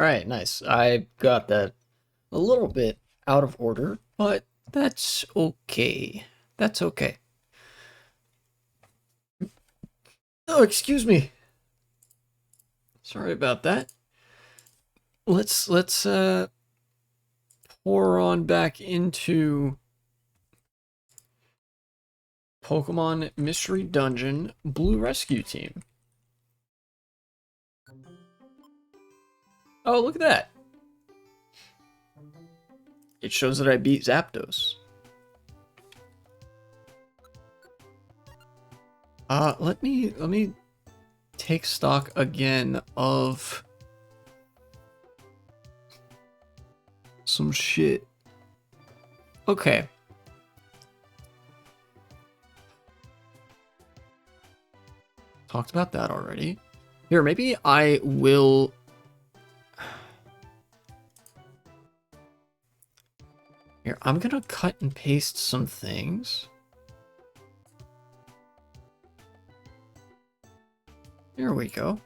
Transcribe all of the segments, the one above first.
Alright, nice. I got that a little bit out of order, but that's okay. That's okay. Oh, excuse me. Sorry about that. Let's pour on back into Pokemon Mystery Dungeon Blue Rescue Team. Oh, look at that. It shows that I beat Zapdos. Let me take stock again of some shit. Okay. Talked about that already. Here, maybe I will... Here, I'm gonna cut and paste some things. There we go.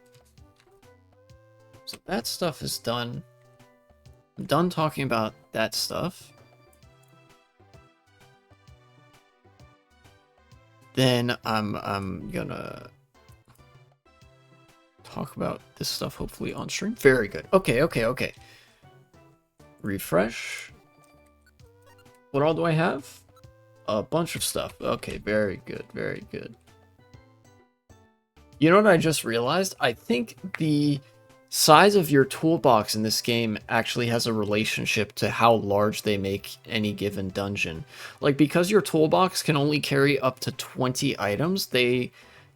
So that stuff is done. I'm done talking about that stuff. Then I'm gonna talk about this stuff hopefully on stream. Very good. Okay. Refresh. What all do I have? A bunch of stuff. Okay, very good, very good. You know what I just realized? I think the size of your toolbox in this game actually has a relationship to how large they make any given dungeon. Like, because your toolbox can only carry up to 20 items, there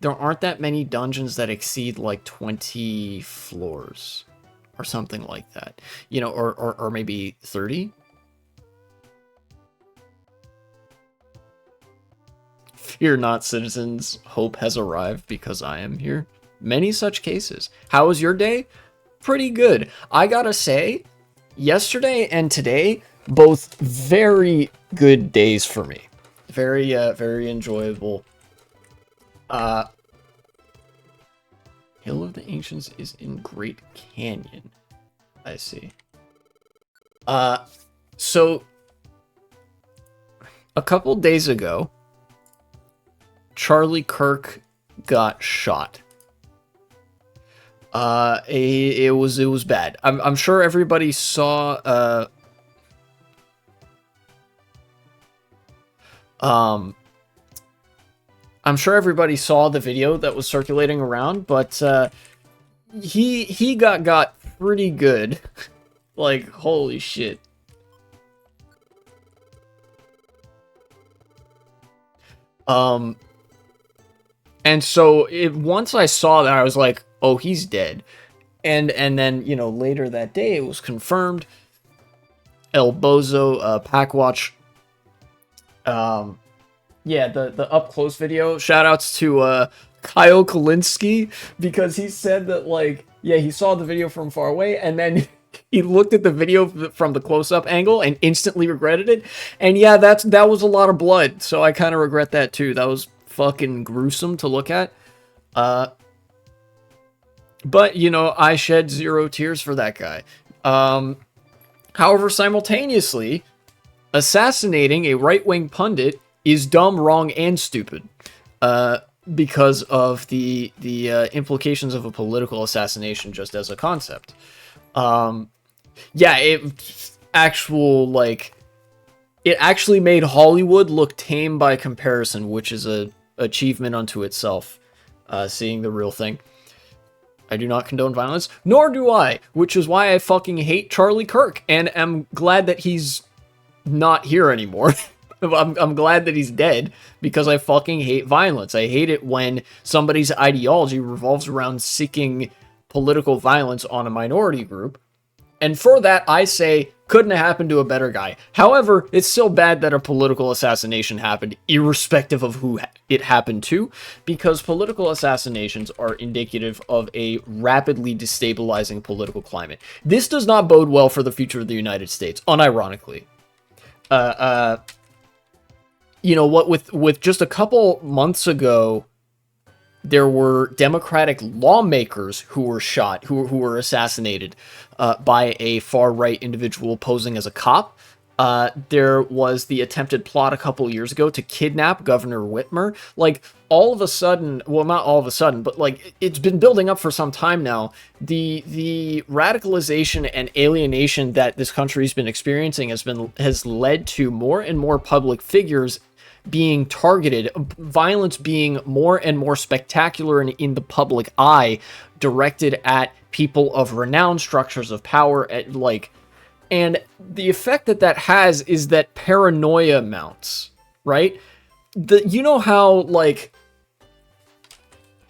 aren't that many dungeons that exceed like 20 floors or something like that. You know, or maybe 30. Fear not, citizens. Hope has arrived because I am here. Many such cases. How was your day? Pretty good. I gotta say, yesterday and today, both very good days for me. Very enjoyable. Hill of the Ancients is in Great Canyon. I see. So a couple days ago, Charlie Kirk got shot. It was bad. I'm sure everybody saw. I'm sure everybody saw the video that was circulating around, but he got pretty good. Like, holy shit. And so once I saw that, I was like, oh, he's dead. And then, you know, later that day, it was confirmed. El Bozo, PACKWATCH. Yeah, the up-close video. Shoutouts to Kyle Kalinske, because he said that, like, yeah, he saw the video from far away, and then he looked at the video from the close-up angle and instantly regretted it. And yeah, that was a lot of blood, so I kind of regret that too. That was fucking gruesome to look at. But, you know, I shed 0 tears for that guy. However, simultaneously, assassinating a right-wing pundit is dumb, wrong, and stupid. Because of the implications of a political assassination just as a concept. Yeah, it actually made Hollywood look tame by comparison, which is a achievement unto itself, seeing the real thing. I do not condone violence, nor do I, which is why I fucking hate Charlie Kirk, and am glad that he's not here anymore. I'm glad that he's dead, because I fucking hate violence. I hate it when somebody's ideology revolves around seeking political violence on a minority group. And for that, I say, couldn't have happened to a better guy. However, it's still bad that a political assassination happened, irrespective of who it happened to, because political assassinations are indicative of a rapidly destabilizing political climate. This does not bode well for the future of the United States, unironically. You know what, with just a couple months ago, There were Democratic lawmakers who were shot, who were assassinated by a far-right individual posing as a cop. There was the attempted plot a couple years ago to kidnap Governor Whitmer. Like, all of a sudden, well, not all of a sudden, but like, it's been building up for some time now. The radicalization and alienation that this country's been experiencing has led to more and more public figures being targeted, violence being more and more spectacular and in the public eye, directed at people of renowned structures of power, and the effect that has is that paranoia mounts, right? You know how, like,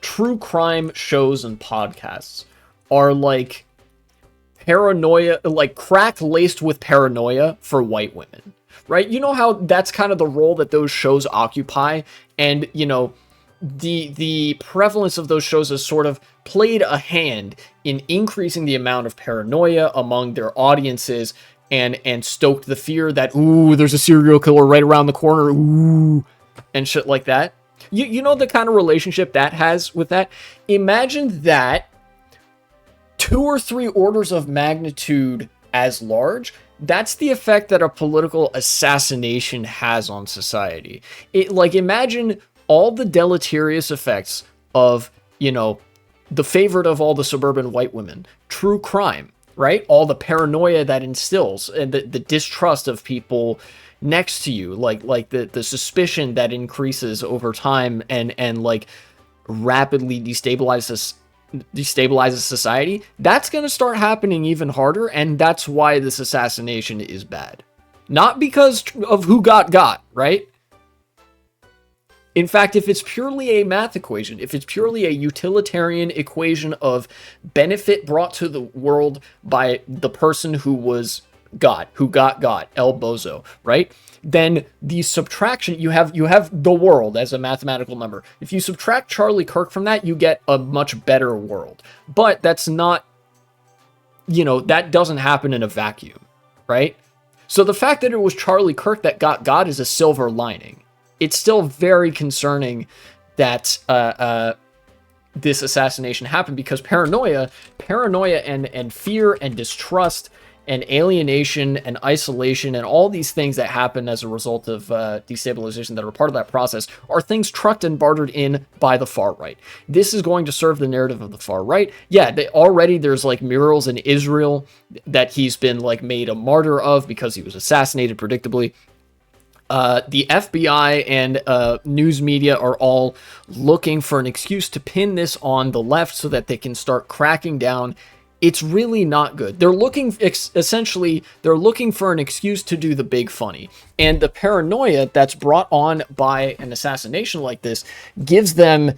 true crime shows and podcasts are like paranoia, like crack laced with paranoia for white women, right? You know how that's kind of the role that those shows occupy, and, you know, the prevalence of those shows has sort of played a hand in increasing the amount of paranoia among their audiences, and stoked the fear that, ooh, there's a serial killer right around the corner, ooh, and shit like that. You know the kind of relationship that has with that? Imagine that 2 or 3 orders of magnitude as large. That's the effect that a political assassination has on society. Like, imagine all the deleterious effects of, you know, the favorite of all the suburban white women, true crime, right? All the paranoia that instills, and the distrust of people next to you, like the suspicion that increases over time, and like rapidly destabilizes society. That's going to start happening even harder, and that's why this assassination is bad. Not because of who got, right? In fact, if it's purely a math equation, if it's purely a utilitarian equation of benefit brought to the world by the person who got El Bozo, right? Then the subtraction, you have the world as a mathematical number. If you subtract Charlie Kirk from that, you get a much better world. But that's not, you know, that doesn't happen in a vacuum, right? So the fact that it was Charlie Kirk that got is a silver lining. It's still very concerning that this assassination happened, because paranoia and fear and distrust and alienation and isolation and all these things that happen as a result of destabilization that are part of that process are things trucked and bartered in by the far right. This is going to serve the narrative of the far right. Yeah, there's like murals in Israel that he's been like made a martyr of because he was assassinated, predictably. The FBI and news media are all looking for an excuse to pin this on the left so that they can start cracking down. It's really not good. They're looking, essentially, they're looking for an excuse to do the big funny. And the paranoia that's brought on by an assassination like this gives them,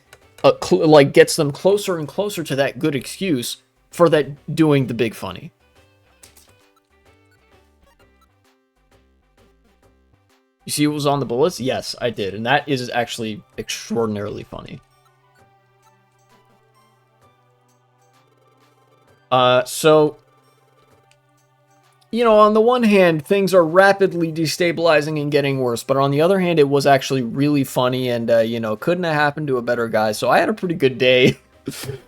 gets them closer and closer to that good excuse for that doing the big funny. You see what was on the bullets? Yes, I did. And that is actually extraordinarily funny. So, you know, on the one hand, things are rapidly destabilizing and getting worse. But on the other hand, it was actually really funny, and, you know, couldn't have happened to a better guy. So I had a pretty good day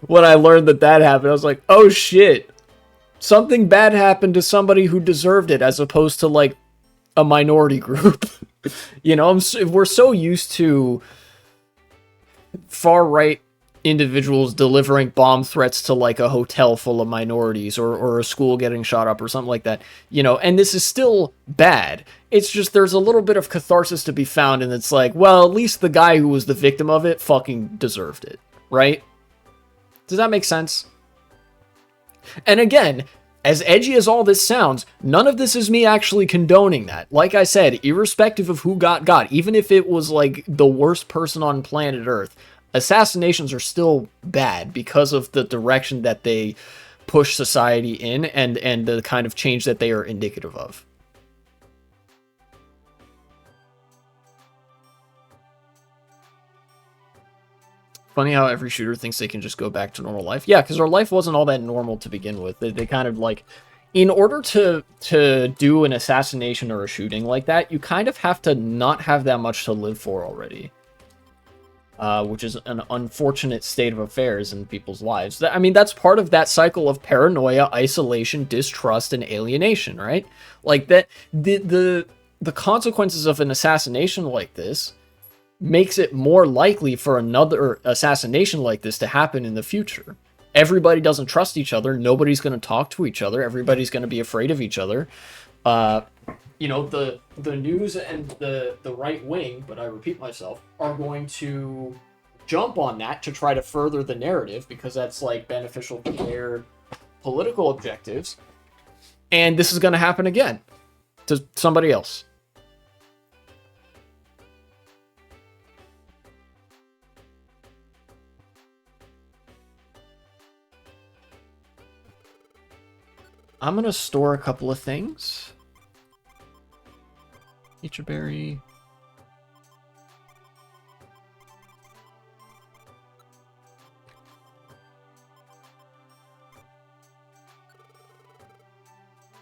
when I learned that happened. I was like, oh shit. Something bad happened to somebody who deserved it, as opposed to, like, a minority group. You know, we're so used to far-right individuals delivering bomb threats to, like, a hotel full of minorities, or a school getting shot up or something like that, you know, and this is still bad. It's just there's a little bit of catharsis to be found, and it's like, well, at least the guy who was the victim of it fucking deserved it, right? Does that make sense? And again, as edgy as all this sounds, none of this is me actually condoning that. Like I said, irrespective of who got, even if it was like the worst person on planet Earth, assassinations are still bad because of the direction that they push society in, and the kind of change that they are indicative of. Funny how every shooter thinks they can just go back to normal life. Yeah, because our life wasn't all that normal to begin with. They kind of, like, in order to do an assassination or a shooting like that, you kind of have to not have that much to live for already. which is an unfortunate state of affairs in people's lives. I mean, that's part of that cycle of paranoia, isolation, distrust, and alienation, right? Like that, the consequences of an assassination like this makes it more likely for another assassination like this to happen in the future. Everybody doesn't trust each other. Nobody's going to talk to each other. Everybody's going to be afraid of each other. You know, the news and the right wing, but I repeat myself, are going to jump on that to try to further the narrative because that's like beneficial to their political objectives. And this is going to happen again to somebody else. I'm going to store a couple of things. Feature berry.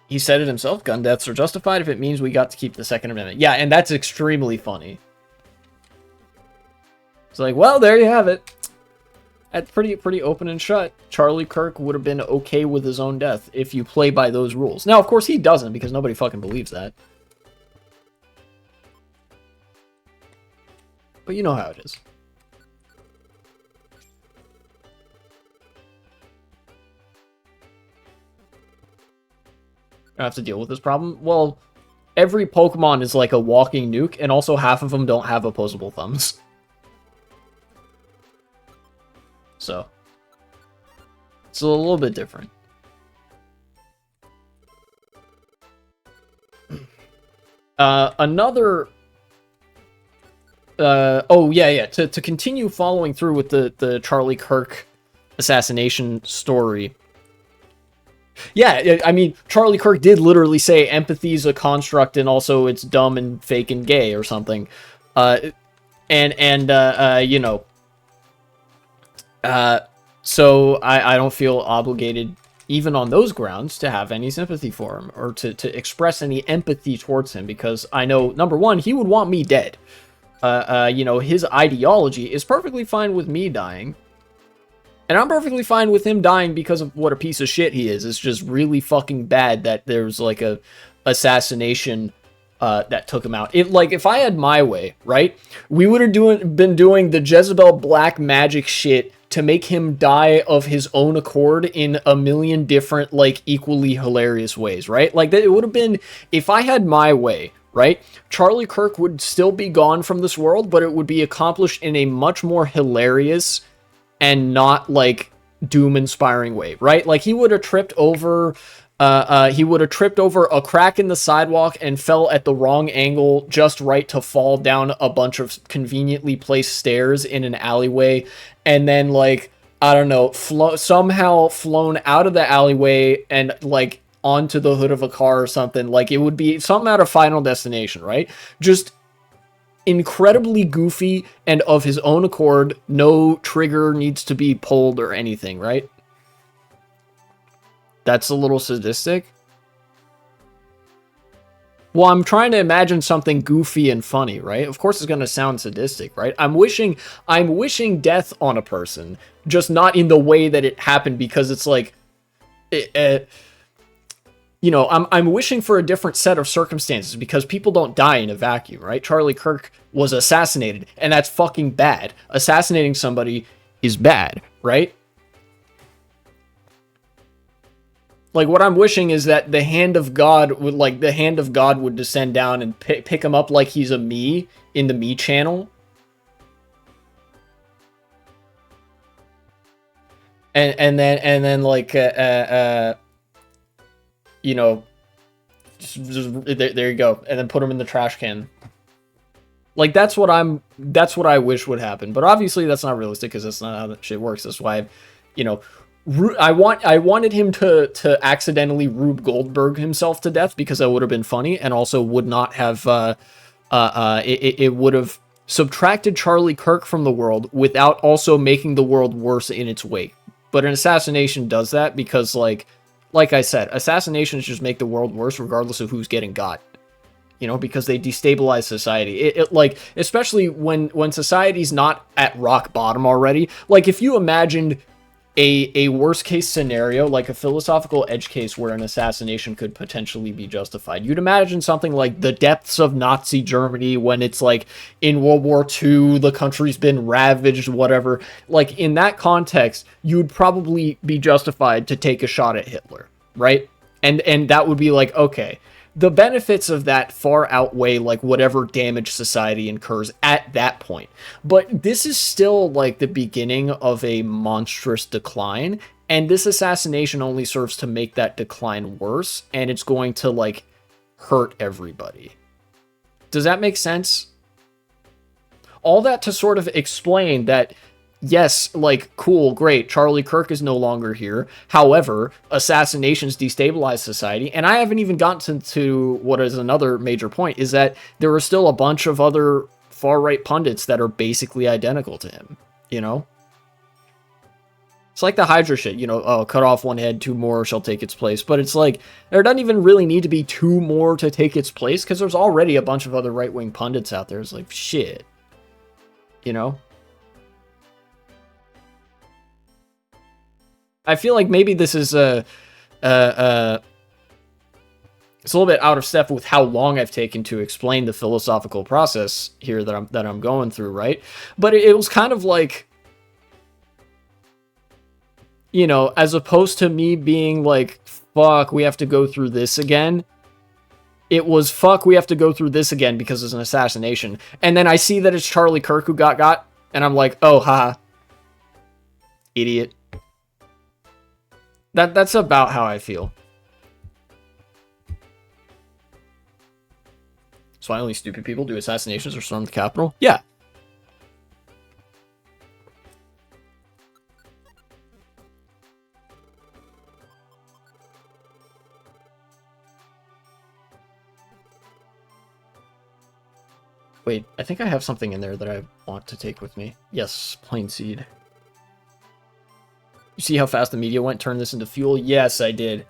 He said it himself, gun deaths are justified if it means we got to keep the Second Amendment. Yeah, and that's extremely funny. It's like, well, there you have it. That's pretty open and shut. Charlie Kirk would have been okay with his own death if you play by those rules. Now, of course, he doesn't, because nobody fucking believes that. But you know how it is. I have to deal with this problem. Well, every Pokemon is like a walking nuke, and also half of them don't have opposable thumbs. So, it's a little bit different. Another... oh, yeah. To continue following through with the Charlie Kirk assassination story. Yeah, I mean, Charlie Kirk did literally say empathy is a construct and also it's dumb and fake and gay or something. You know... So I don't feel obligated, even on those grounds, to have any sympathy for him or to express any empathy towards him, because I know, number one, he would want me dead. You know, his ideology is perfectly fine with me dying. And I'm perfectly fine with him dying because of what a piece of shit he is. It's just really fucking bad that there's like a assassination that took him out. If I had my way, right, we would have been doing the Jezebel black magic shit to make him die of his own accord in a million different, like, equally hilarious ways, right? Like, it would have been, if I had my way, right, Charlie Kirk would still be gone from this world, but it would be accomplished in a much more hilarious and not, like, doom-inspiring way, right? Like, he would have tripped over... he would have tripped over a crack in the sidewalk and fell at the wrong angle just right to fall down a bunch of conveniently placed stairs in an alleyway, and then, like, I don't know, somehow flown out of the alleyway and, like, onto the hood of a car or something. Like, it would be something out of Final Destination, right? Just incredibly goofy and of his own accord. No trigger needs to be pulled or anything, right? That's a little sadistic. Well, I'm trying to imagine something goofy and funny, right? Of course it's going to sound sadistic, right? I'm wishing death on a person, just not in the way that it happened, because it's like, you know, I'm wishing for a different set of circumstances, because people don't die in a vacuum, right? Charlie Kirk was assassinated, and that's fucking bad. Assassinating somebody is bad, right? Like, what I'm wishing is that the hand of God would descend down and pick him up like he's a me in the me channel. And then like, you know, just there you go. And then put him in the trash can. Like, that's what I wish would happen. But obviously that's not realistic, because that's not how that shit works. That's why, you know, I wanted him to accidentally Rube Goldberg himself to death, because that would have been funny, and also would not have it would have subtracted Charlie Kirk from the world without also making the world worse in its wake. But an assassination does that, because like I said, assassinations just make the world worse regardless of who's getting got. you know, because they destabilize society. It like, especially when society's not at rock bottom already. Like, if you imagined a worst case scenario, like a philosophical edge case where an assassination could potentially be justified, you'd imagine something like the depths of Nazi Germany when it's like in World War II, the country's been ravaged, whatever. Like, in that context, you'd probably be justified to take a shot at Hitler, right? And that would be like, okay, the benefits of that far outweigh like whatever damage society incurs at that point. But this is still like the beginning of a monstrous decline, and this assassination only serves to make that decline worse, and it's going to like hurt everybody. Does that make sense? All that to sort of explain that, yes, like, cool, great, Charlie Kirk is no longer here. However, assassinations destabilize society. And I haven't even gotten to what is another major point, is that there are still a bunch of other far-right pundits that are basically identical to him, you know? It's like the Hydra shit, you know, oh, cut off one head, 2 more shall take its place. But it's like, there doesn't even really need to be 2 more to take its place, because there's already a bunch of other right-wing pundits out there. It's like, shit, you know? I feel like maybe this is it's a little bit out of step with how long I've taken to explain the philosophical process here that I'm going through, right? But it was kind of like, you know, as opposed to me being like, fuck, we have to go through this again. It was, fuck, we have to go through this again because it's an assassination. And then I see that it's Charlie Kirk who got, and I'm like, oh, haha, idiot. That's about how I feel. So only stupid people do assassinations or storm the Capitol? Yeah. Wait, I think I have something in there that I want to take with me. Yes, plain seed. You see how fast the media went? Turn this into fuel? Yes, I did.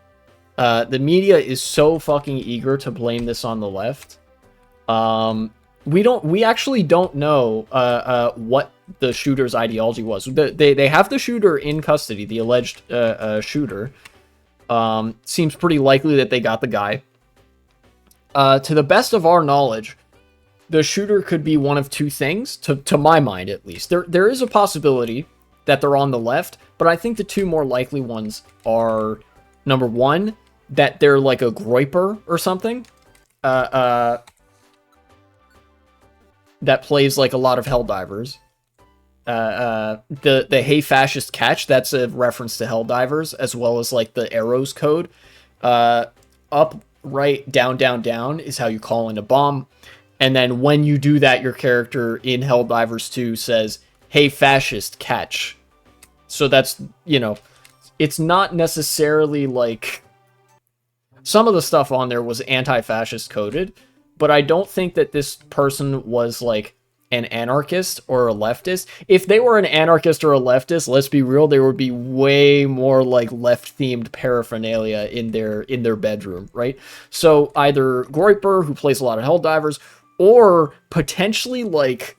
The media is so fucking eager to blame this on the left. We actually don't know what the shooter's ideology was. They have the shooter in custody, the alleged shooter. Seems pretty likely that they got the guy. To the best of our knowledge, the shooter could be one of 2 things, to my mind at least. There is a possibility that they're on the left, but I think the 2 more likely ones are, number 1, that they're like a groiper or something, that plays like a lot of Helldivers. The Hey Fascist Catch, that's a reference to Helldivers, as well as like the arrows code. Up, right, down, down, down is how you call in a bomb. And then when you do that, your character in Helldivers 2 says, Hey Fascist Catch. So that's, you know, it's not necessarily like, some of the stuff on there was anti-fascist coded, but I don't think that this person was like an anarchist or a leftist. If they were an anarchist or a leftist, let's be real, there would be way more like left-themed paraphernalia in their bedroom, right? So either Groiper, who plays a lot of Helldivers, or potentially like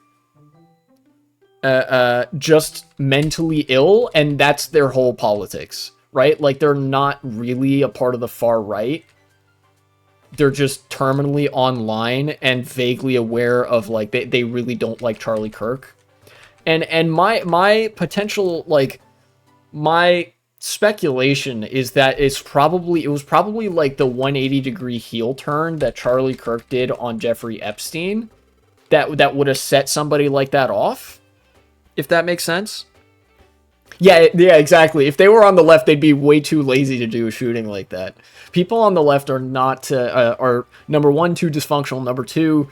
just mentally ill, and that's their whole politics, right? Like, they're not really a part of the far right. They're just terminally online and vaguely aware of, like, they really don't like Charlie Kirk. And my potential, like, my speculation is that it was probably like the 180-degree heel turn that Charlie Kirk did on Jeffrey Epstein that would have set somebody like that off. If that makes sense. Yeah, exactly. If they were on the left, they'd be way too lazy to do a shooting like that. People on the left are not, are, number 1, too dysfunctional. Number 2,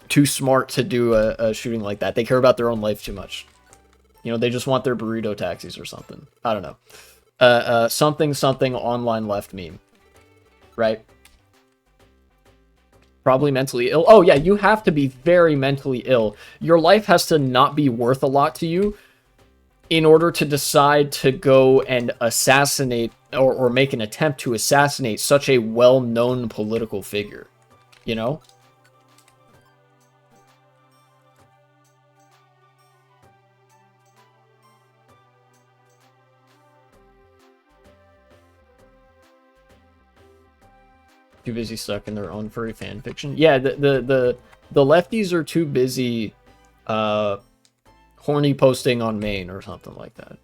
too smart to do a shooting like that. They care about their own life too much. You know, they just want their burrito taxis or something. I don't know. Something online left meme. Right? Probably mentally ill. Oh, yeah, you have to be very mentally ill. Your life has to not be worth a lot to you in order to decide to go and assassinate or make an attempt to assassinate such a well-known political figure, you know? Too busy stuck in their own furry fan fiction. Yeah, the lefties are too busy horny posting on Maine or something like that.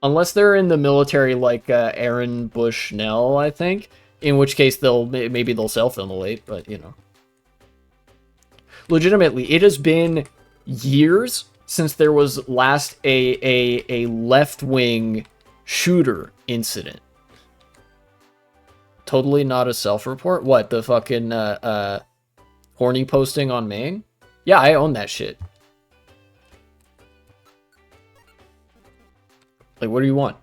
Unless they're in the military like Aaron Bushnell, I think. In which case maybe they'll self-immolate, but you know. Legitimately, it has been years since there was last a left-wing shooter incident. Totally not a self-report? What, the fucking horny posting on Maine? Yeah, I own that shit. Like, what do you want?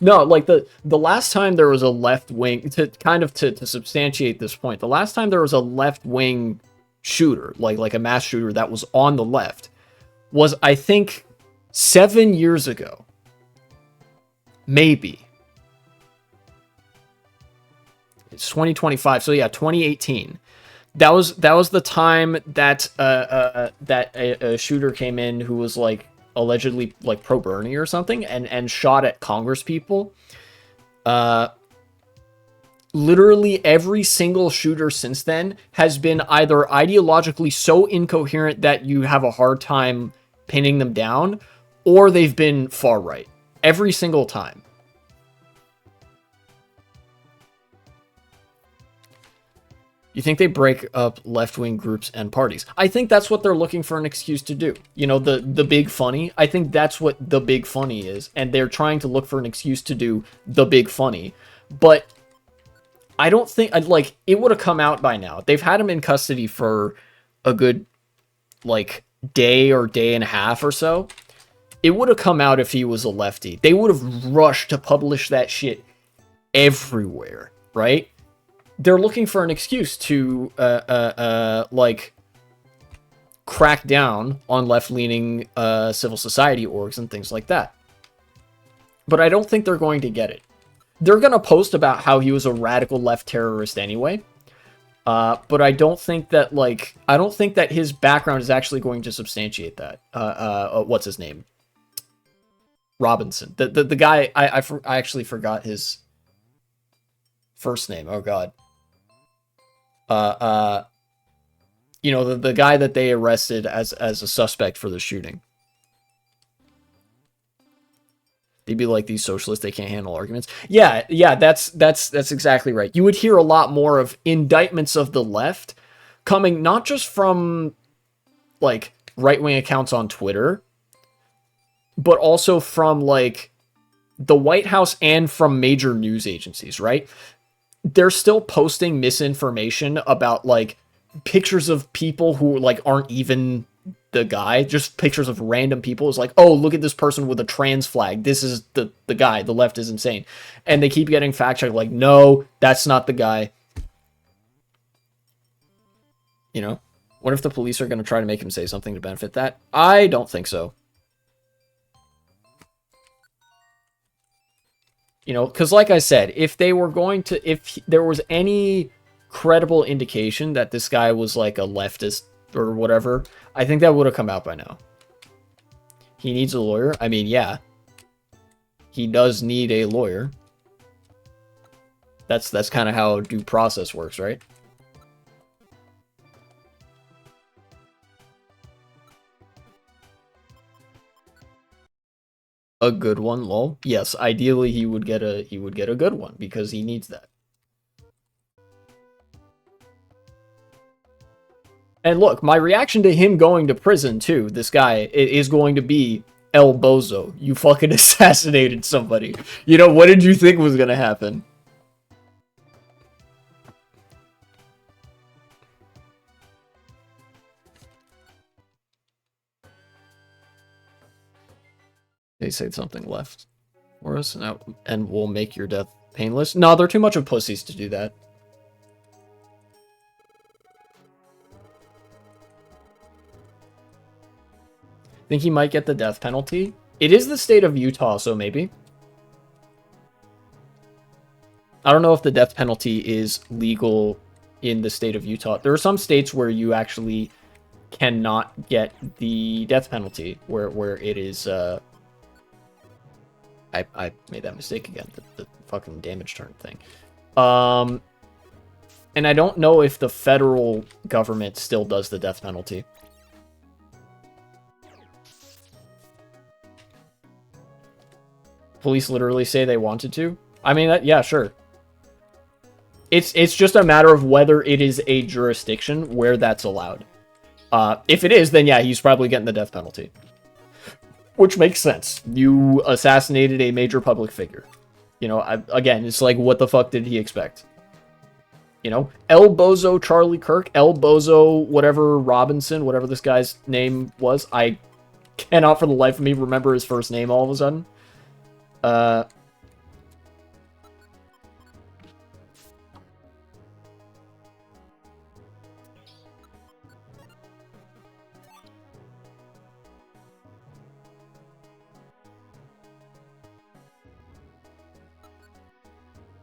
No, like the last time there was a left-wing, to substantiate this point, the last time there was a left-wing shooter, like a mass shooter that was on the left, was, I think, 7 years ago. Maybe. It's 2025, so yeah, 2018. That was the time that a shooter came in who was like allegedly like pro Bernie or something and shot at Congress people. Literally every single shooter since then has been either ideologically so incoherent that you have a hard time pinning them down, or they've been far right. Every single time. You think they break up left-wing groups and parties? I think that's what they're looking for an excuse to do. You know, the big funny? I think that's what the big funny is. And they're trying to look for an excuse to do the big funny. But I don't think, like, it would have come out by now. They've had him in custody for a good, like, day or day and a half or so. It would have come out if he was a lefty. They would have rushed to publish that shit everywhere, right? They're looking for an excuse to, like, crack down on left-leaning civil society orgs and things like that. But I don't think they're going to get it. They're going to post about how he was a radical left terrorist anyway. But I don't think that, like, I don't think that his background is actually going to substantiate that. What's his name? Robinson. The guy, I actually forgot his first name. Oh, God. You know, the guy that they arrested as a suspect for the shooting. They'd be like, these socialists, they can't handle arguments. Yeah, that's exactly right. You would hear a lot more of indictments of the left coming not just from, like, right-wing accounts on Twitter, but also from, like, the White House and from major news agencies, right? They're still posting misinformation about, like, pictures of people who, like, aren't even the guy. Just pictures of random people. It's like, oh, look at this person with a trans flag. This is the guy. The left is insane. And they keep getting fact-checked, like, no, that's not the guy. You know? What if the police are going to try to make him say something to benefit that? I don't think so. You know, because like I said, if they were going to, if there was any credible indication that this guy was like a leftist or whatever, I think that would have come out by now. He needs a lawyer. I mean, yeah, he does need a lawyer. That's kind of how due process works, right? A good one, lol. Yes, ideally he would get a good one because he needs that. And look, my reaction to him going to prison too, this guy, is going to be El Bozo. You fucking assassinated somebody. You know, what did you think was gonna happen? They said something left for us now, and we'll make your death painless. No, they're too much of pussies to do that. Think he might get the death penalty? It is the state of Utah, so maybe. I don't know if the death penalty is legal in the state of Utah. There are some states where you actually cannot get the death penalty, where it is, I made that mistake again, the fucking damage turn thing. And I don't know if the federal government still does the death penalty. Police literally say they wanted to. I mean, yeah, sure. It's just a matter of whether it is a jurisdiction where that's allowed. If it is, then yeah, he's probably getting the death penalty. Which makes sense. You assassinated a major public figure. You know, again, it's like, what the fuck did he expect? You know, El Bozo Charlie Kirk, El Bozo whatever Robinson, whatever this guy's name was. I cannot for the life of me remember his first name all of a sudden.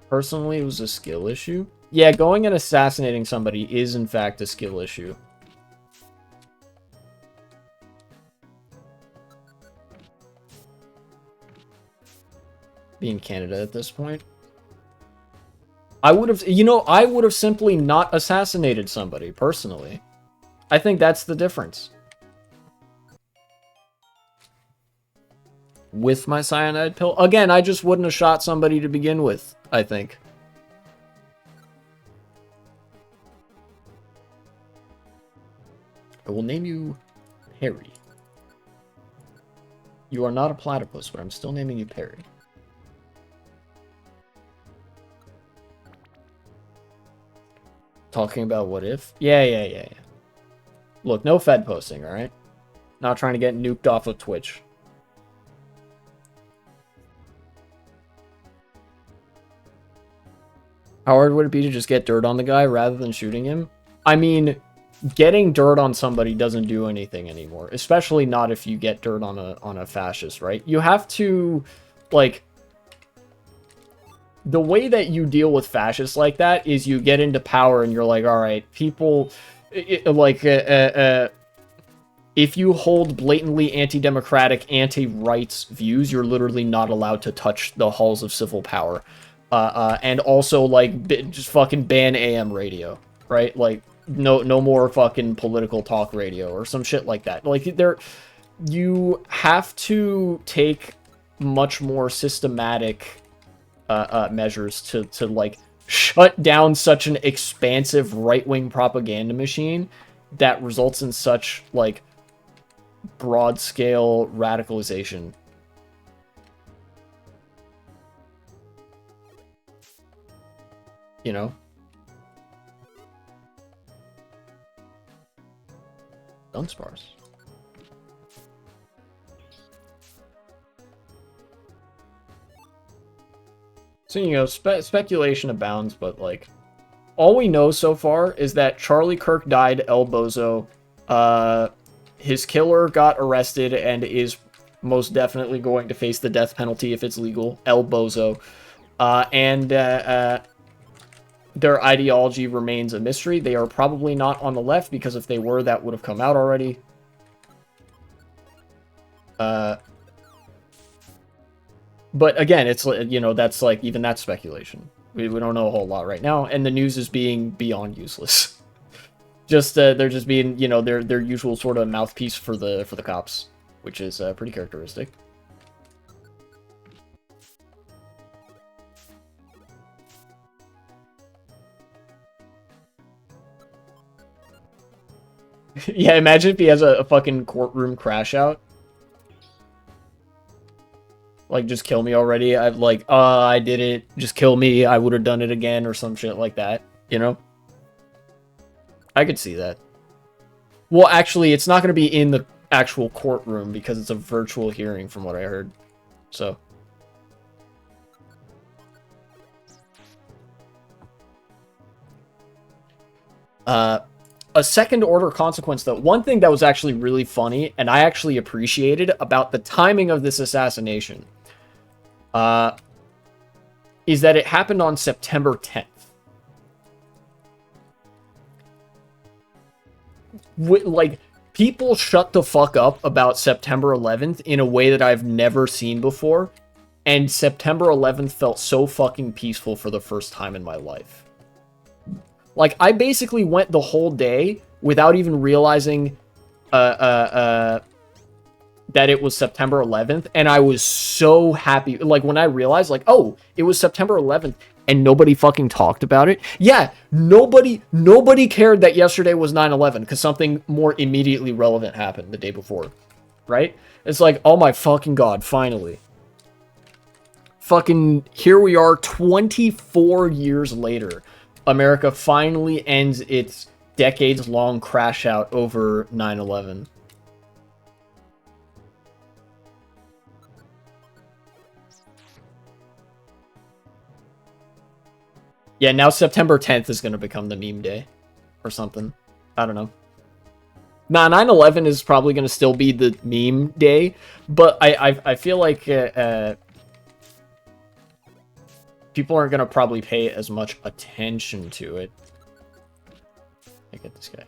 Personally, it was a skill issue. Yeah, going and assassinating somebody is, in fact, a skill issue. Being Canada at this point. I would have, you know, I would have simply not assassinated somebody, personally. I think that's the difference. With my cyanide pill? Again, I just wouldn't have shot somebody to begin with, I think. I will name you Perry. You are not a platypus, but I'm still naming you Perry. Talking about what if? Yeah. Look, no Fed posting, alright? Not trying to get nuked off of Twitch. How hard would it be to just get dirt on the guy rather than shooting him? I mean, getting dirt on somebody doesn't do anything anymore. Especially not if you get dirt on a fascist, right? You have to, like... The way that you deal with fascists like that is you get into power and you're like, alright, people... if you hold blatantly anti-democratic, anti-rights views, you're literally not allowed to touch the halls of civil power. And also, like, just fucking ban AM radio, right? Like, no more fucking political talk radio or some shit like that. Like, you have to take much more systematic measures to like shut down such an expansive right-wing propaganda machine that results in such like broad-scale radicalization. You know? Dunsparce. So, you know, speculation abounds, but, like, all we know so far is that Charlie Kirk died El Bozo. His killer got arrested and is most definitely going to face the death penalty if it's legal. El Bozo. Their ideology remains a mystery. They are probably not on the left, because if they were, that would have come out already. But again, it's, you know, that's like, even that's speculation. We don't know a whole lot right now, and the news is being beyond useless. Just, they're just being, you know, their usual sort of mouthpiece for the cops, which is pretty characteristic. Yeah, imagine if he has a fucking courtroom crash out. Like, just kill me already. I've like, I did it. Just kill me. I would have done it again or some shit like that. You know? I could see that. Well, actually, it's not going to be in the actual courtroom because it's a virtual hearing from what I heard. So. a second order consequence, though, one thing that was actually really funny, and I actually appreciated about the timing of this assassination, is that it happened on September 10th. Like, people shut the fuck up about September 11th in a way that I've never seen before, and September 11th felt so fucking peaceful for the first time in my life. Like, I basically went the whole day without even realizing that it was September 11th, and I was so happy. Like, when I realized, like, oh, it was September 11th, and nobody fucking talked about it. Yeah, nobody cared that yesterday was 9/11, because something more immediately relevant happened the day before, right? It's like, oh my fucking god, finally. Fucking, here we are, 24 years later. America finally ends its decades-long crash out over 9/11. Yeah, now September 10th is going to become the meme day. Or something. I don't know. Nah, 9/11 is probably going to still be the meme day. But I feel like people aren't going to probably pay as much attention to it. I get this guy.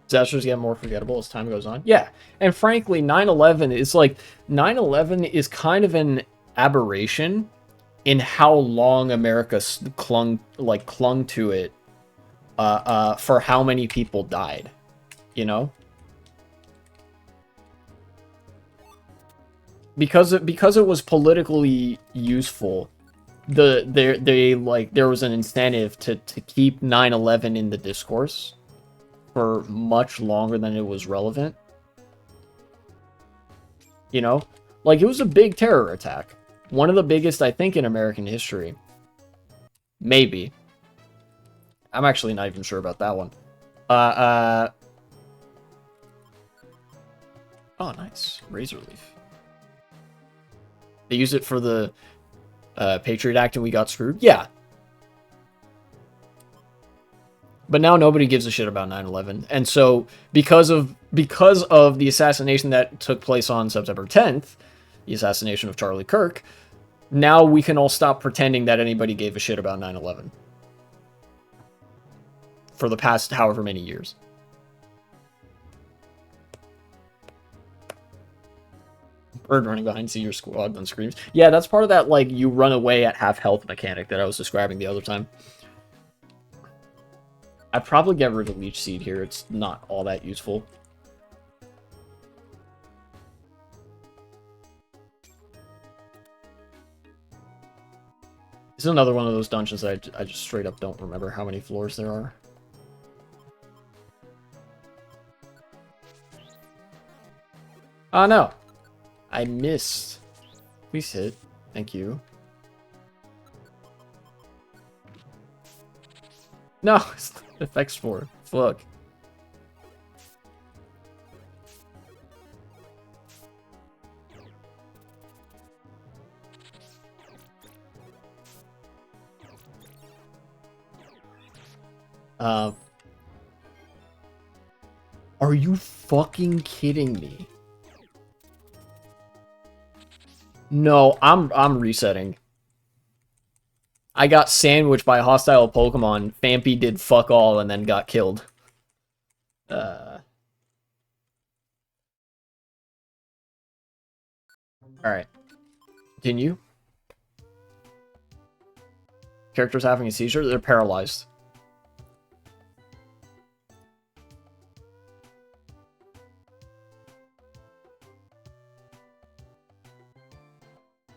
Disasters get more forgettable as time goes on. Yeah, and frankly, 9/11 is like 9/11 is kind of an aberration in how long America clung to it, for how many people died, you know, because it was politically useful. There was an incentive to keep 9/11 in the discourse for much longer than it was relevant. You know? Like, it was a big terror attack. One of the biggest, I think, in American history. Maybe. I'm actually not even sure about that one. Oh, nice. Razor leaf. They used it for the Patriot Act and we got screwed? Yeah. But now nobody gives a shit about 9/11. And so, because of the assassination that took place on September 10th, the assassination of Charlie Kirk, now we can all stop pretending that anybody gave a shit about 9/11. For the past however many years. Bird running behind, see your squad, then screams. Yeah, that's part of that, like, you run away at half health mechanic that I was describing the other time. I'd probably get rid of Leech Seed here. It's not all that useful. This is another one of those dungeons that I just straight up don't remember how many floors there are. Oh, no. I missed. Please hit. Thank you. No, it's effects for. Fuck. Are you fucking kidding me? No, I'm resetting. I got sandwiched by a hostile Pokemon. Fampy did fuck all and then got killed. Alright. Continue. Characters having a seizure? They're paralyzed.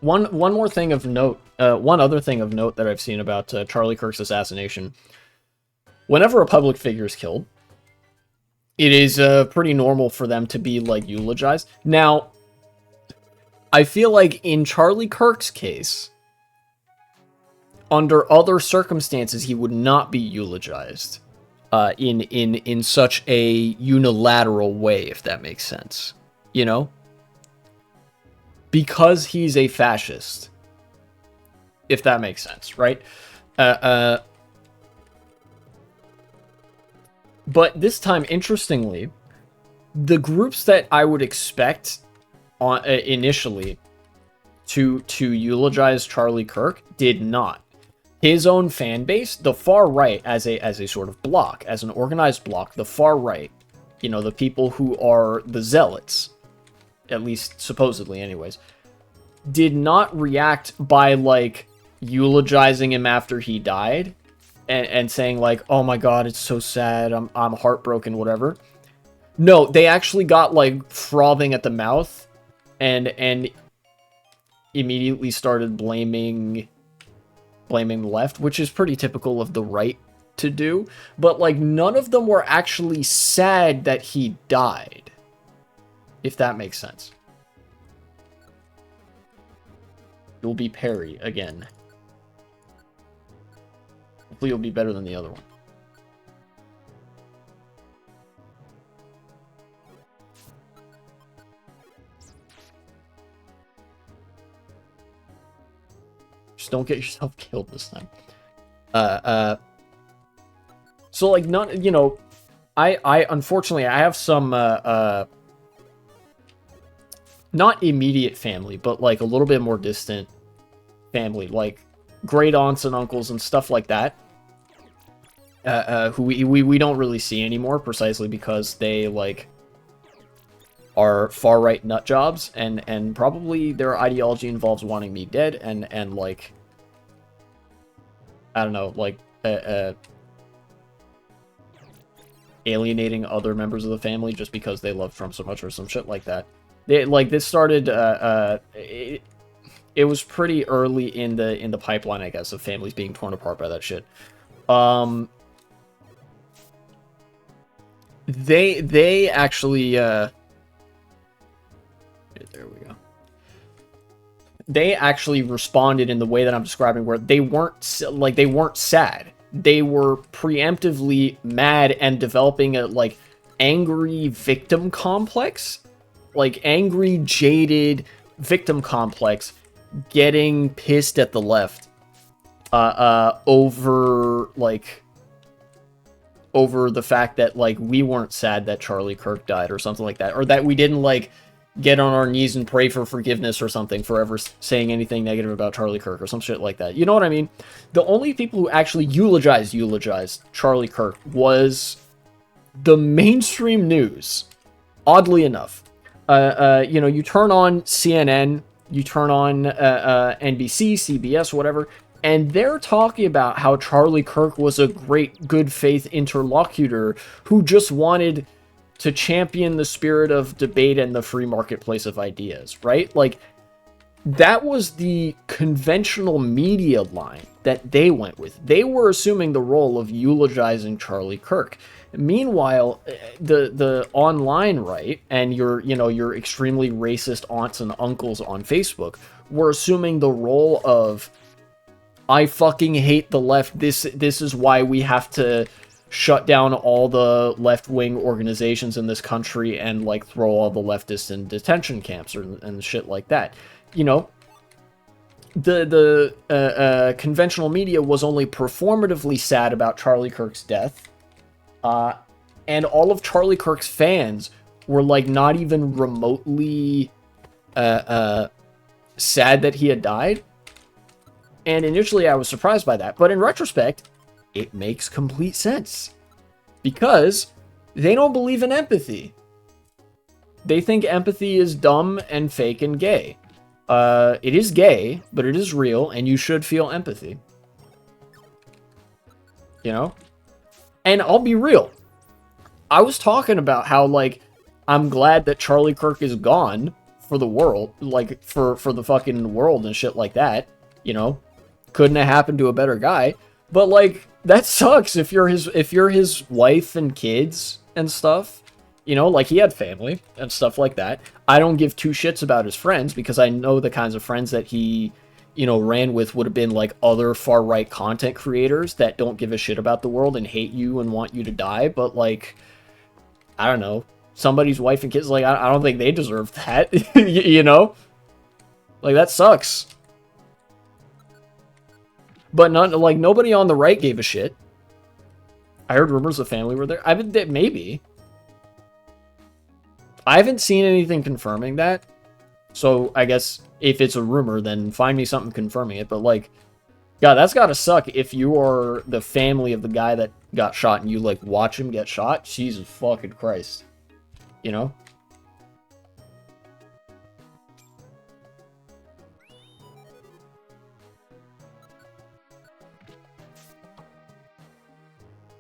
One more thing of note, one other thing of note that I've seen about Charlie Kirk's assassination. Whenever a public figure is killed, it is pretty normal for them to be, like, eulogized. Now, I feel like in Charlie Kirk's case, under other circumstances, he would not be eulogized in such a unilateral way, if that makes sense. You know? Because he's a fascist. If that makes sense, right? But this time, interestingly, the groups that I would expect initially to eulogize Charlie Kirk did not. His own fan base, the far right, as a sort of block, as an organized block, the far right, you know, the people who are the zealots, at least supposedly anyways, did not react by, like, eulogizing him after he died and saying, like, oh my god, it's so sad, I'm heartbroken, whatever. No, they actually got, like, frothing at the mouth and immediately started blaming the left, which is pretty typical of the right to do. But, like, none of them were actually sad that he died, if that makes sense. You'll be Perry again. Hopefully you'll be better than the other one. Just don't get yourself killed this time. So, like, none, you know, I unfortunately, I have some, not immediate family, but, like, a little bit more distant family, like, great aunts and uncles and stuff like that, who we don't really see anymore, precisely because they, like, are far-right nut jobs, and probably their ideology involves wanting me dead, and like, I don't know, like, alienating other members of the family just because they love Trump so much or some shit like that. Like, this started, it was pretty early in the pipeline, I guess, of families being torn apart by that shit. They actually, there we go. They actually responded in the way that I'm describing, where they weren't sad. They were preemptively mad and developing a, like, angry victim complex, like, angry, jaded victim complex, getting pissed at the left, over the fact that, like, we weren't sad that Charlie Kirk died or something like that, or that we didn't, like, get on our knees and pray for forgiveness or something for ever saying anything negative about Charlie Kirk or some shit like that. You know what I mean? The only people who actually eulogized Charlie Kirk was the mainstream news, oddly enough. You know, you turn on CNN, you turn on NBC, CBS, whatever, and they're talking about how Charlie Kirk was a great, good faith interlocutor who just wanted to champion the spirit of debate and the free marketplace of ideas, right? Like, that was the conventional media line that they went with. They were assuming the role of eulogizing Charlie Kirk. Meanwhile, the online right and your extremely racist aunts and uncles on Facebook were assuming the role of, I fucking hate the left. This is why we have to shut down all the left-wing organizations in this country and, like, throw all the leftists in detention camps and shit like that. You know, the conventional media was only performatively sad about Charlie Kirk's death, and all of Charlie Kirk's fans were, like, not even remotely sad that he had died. And initially I was surprised by that, but in retrospect, it makes complete sense, because they don't believe in empathy. They think empathy is dumb and fake and gay. It is gay, but it is real, and you should feel empathy. You know? And I'll be real. I was talking about how, like, I'm glad that Charlie Kirk is gone for the world, like, for the fucking world and shit like that, you know? Couldn't have happened to a better guy. But, like, that sucks if you're his wife and kids and stuff. You know, like he had family and stuff like that. I don't give two shits about his friends because I know the kinds of friends that he, you know, ran with would have been like other far right content creators that don't give a shit about the world and hate you and want you to die. But like, I don't know, somebody's wife and kids, like, I don't think they deserve that. You know, like that sucks. But not like nobody on the right gave a shit. I heard rumors the family were there. I mean, maybe. I haven't seen anything confirming that. So I guess if it's a rumor, then find me something confirming it. But like, God, that's gotta suck if you are the family of the guy that got shot and you like watch him get shot. Jesus fucking Christ. You know?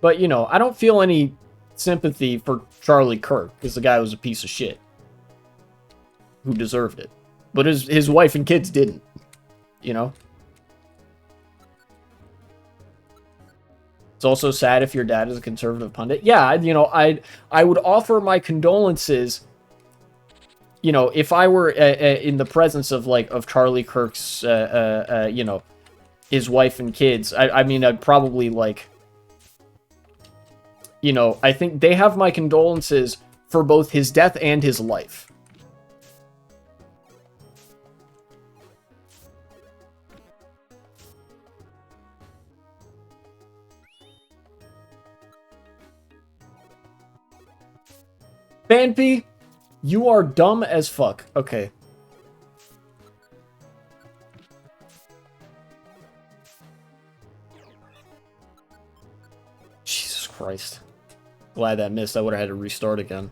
But, you know, I don't feel any sympathy for Charlie Kirk because the guy was a piece of shit who deserved it. But his wife and kids didn't, you know? It's also sad if your dad is a conservative pundit. Yeah, you know, I would offer my condolences, you know, if I were in the presence of, like, of Charlie Kirk's, you know, his wife and kids. I mean, I'd probably, like, you know, I think they have my condolences for both his death and his life. Banpy, you are dumb as fuck. Okay. Jesus Christ. Glad that missed. I would have had to restart again.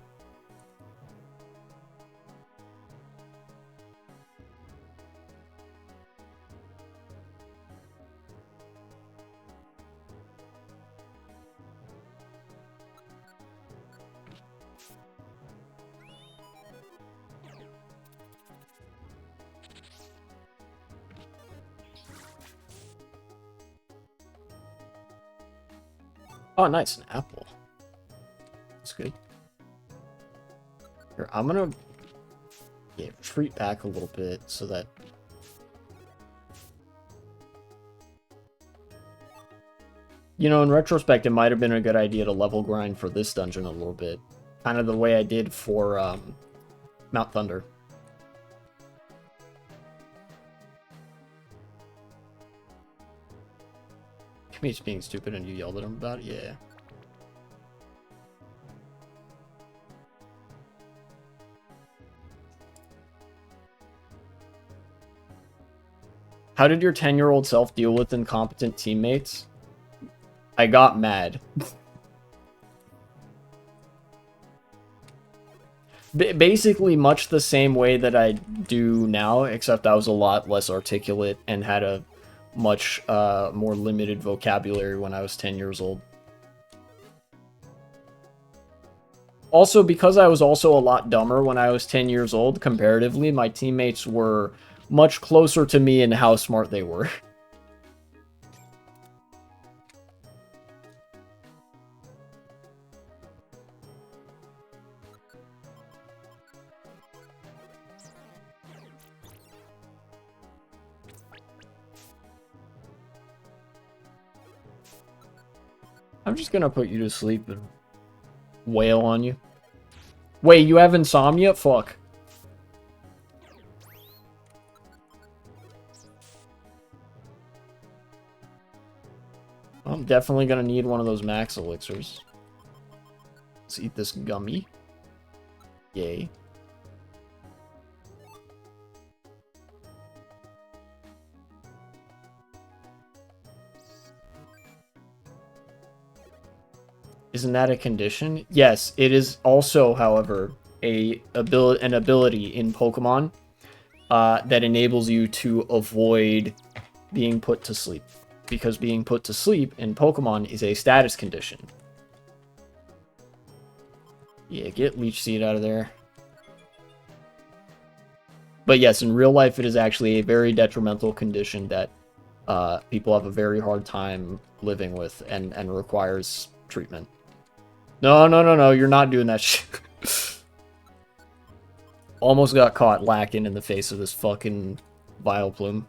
Oh, nice. An apple. That's good. Here, I'm gonna retreat back a little bit so that... You know, in retrospect, it might have been a good idea to level grind for this dungeon a little bit. Kind of the way I did for Mount Thunder. He's being stupid and you yelled at him about it? Yeah. How did your 10-year-old self deal with incompetent teammates? I got mad. Basically much the same way that I do now, except I was a lot less articulate and had a much more limited vocabulary when I was 10 years old. Also, because I was also a lot dumber when I was 10 years old, comparatively, my teammates were much closer to me in how smart they were. I'm just gonna put you to sleep and wail on you. Wait, you have insomnia? Fuck. I'm definitely gonna need one of those max elixirs. Let's eat this gummy. Yay. Isn't that a condition? Yes, it is also, however, an ability in Pokemon that enables you to avoid being put to sleep. Because being put to sleep in Pokemon is a status condition. Yeah, get Leech Seed out of there. But yes, in real life, it is actually a very detrimental condition that people have a very hard time living with and requires treatment. No, you're not doing that shit. Almost got caught lacking in the face of this fucking Vileplume.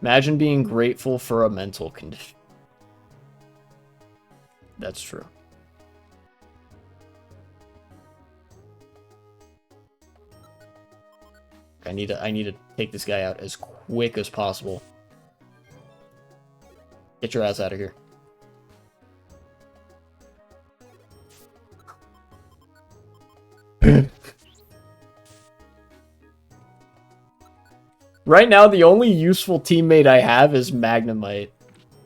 Imagine being grateful for a mental condition. That's true. I need to take this guy out as quick as possible. Get your ass out of here. Right now, the only useful teammate I have is Magnemite.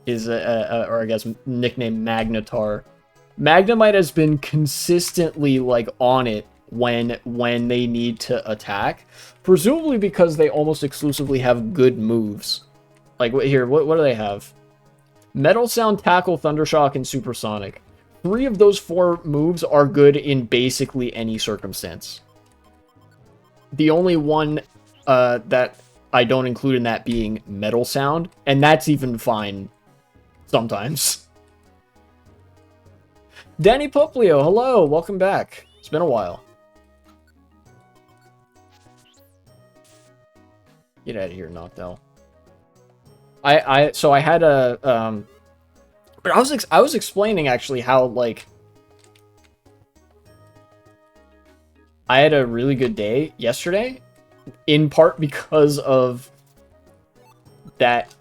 Or I guess nickname Magnetar. Magnemite has been consistently, like, on it when they need to attack. Presumably because they almost exclusively have good moves. Like, here, what do they have? Metal Sound, Tackle, Thundershock, and Supersonic. 3 of those 4 moves are good in basically any circumstance. The only one that I don't include in that being Metal Sound, and that's even fine sometimes. Danny Poplio, hello, welcome back. It's been a while. Get out of here, Noctowl. So I had a but I was explaining actually how, like, I had a really good day yesterday, in part because of that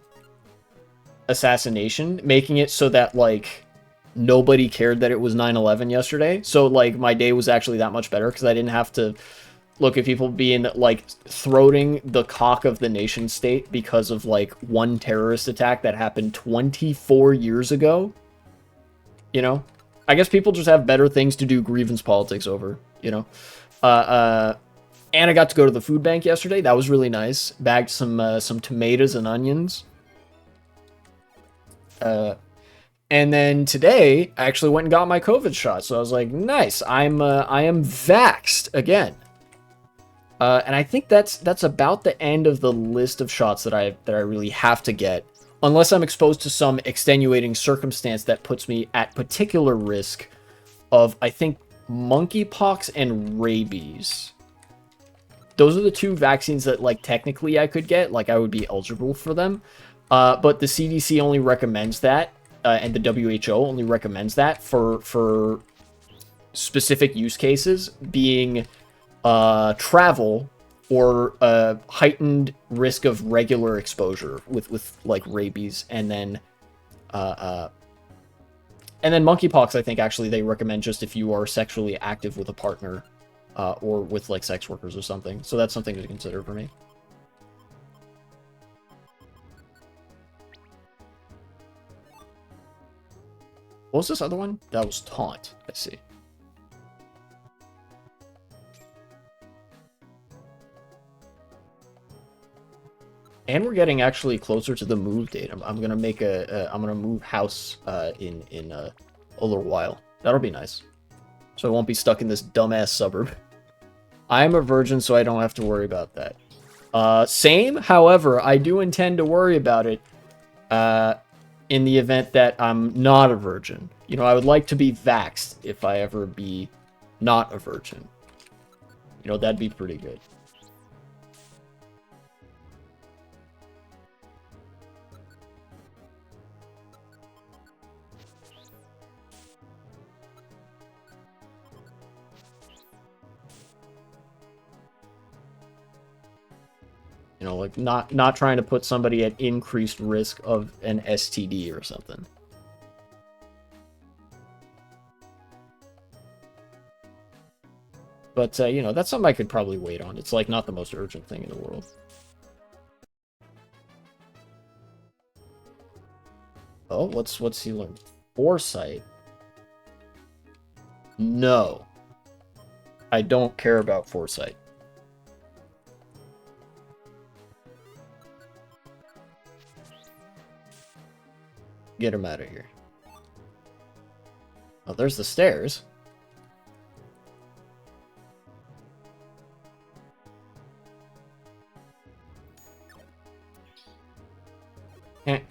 assassination, making it so that, like, nobody cared that it was 9/11 yesterday. So, like, my day was actually that much better because I didn't have to look at people being, like, throating the cock of the nation state because of, like, one terrorist attack that happened 24 years ago. You know? I guess people just have better things to do grievance politics over, you know? And I got to go to the food bank yesterday. That was really nice. Bagged some tomatoes and onions. And then today, I actually went and got my COVID shot. So I was like, nice. I am vaxxed again. And I think that's about the end of the list of shots that I really have to get, unless I'm exposed to some extenuating circumstance that puts me at particular risk of, I think, monkeypox and rabies. Those are the 2 vaccines that, like, technically I could get, like, I would be eligible for them. But the CDC only recommends that, and the WHO only recommends that for specific use cases, being travel or heightened risk of regular exposure with like rabies, and then monkeypox. I think actually they recommend just if you are sexually active with a partner or with, like, sex workers or something. So that's something to consider for me. What was this other one? That was Taunt. I see. And we're getting actually closer to the move date. I'm gonna make I'm gonna move house in a little while. That'll be nice. So I won't be stuck in this dumbass suburb. I'm a virgin, so I don't have to worry about that. Same, however, I do intend to worry about it in the event that I'm not a virgin. You know, I would like to be vaxxed if I ever be not a virgin. You know, that'd be pretty good. You know, like, not trying to put somebody at increased risk of an STD or something. But, you know, that's something I could probably wait on. It's, like, not the most urgent thing in the world. Oh, what's he learned? Foresight. No. I don't care about foresight. Get him out of here. Oh, there's the stairs. Alright,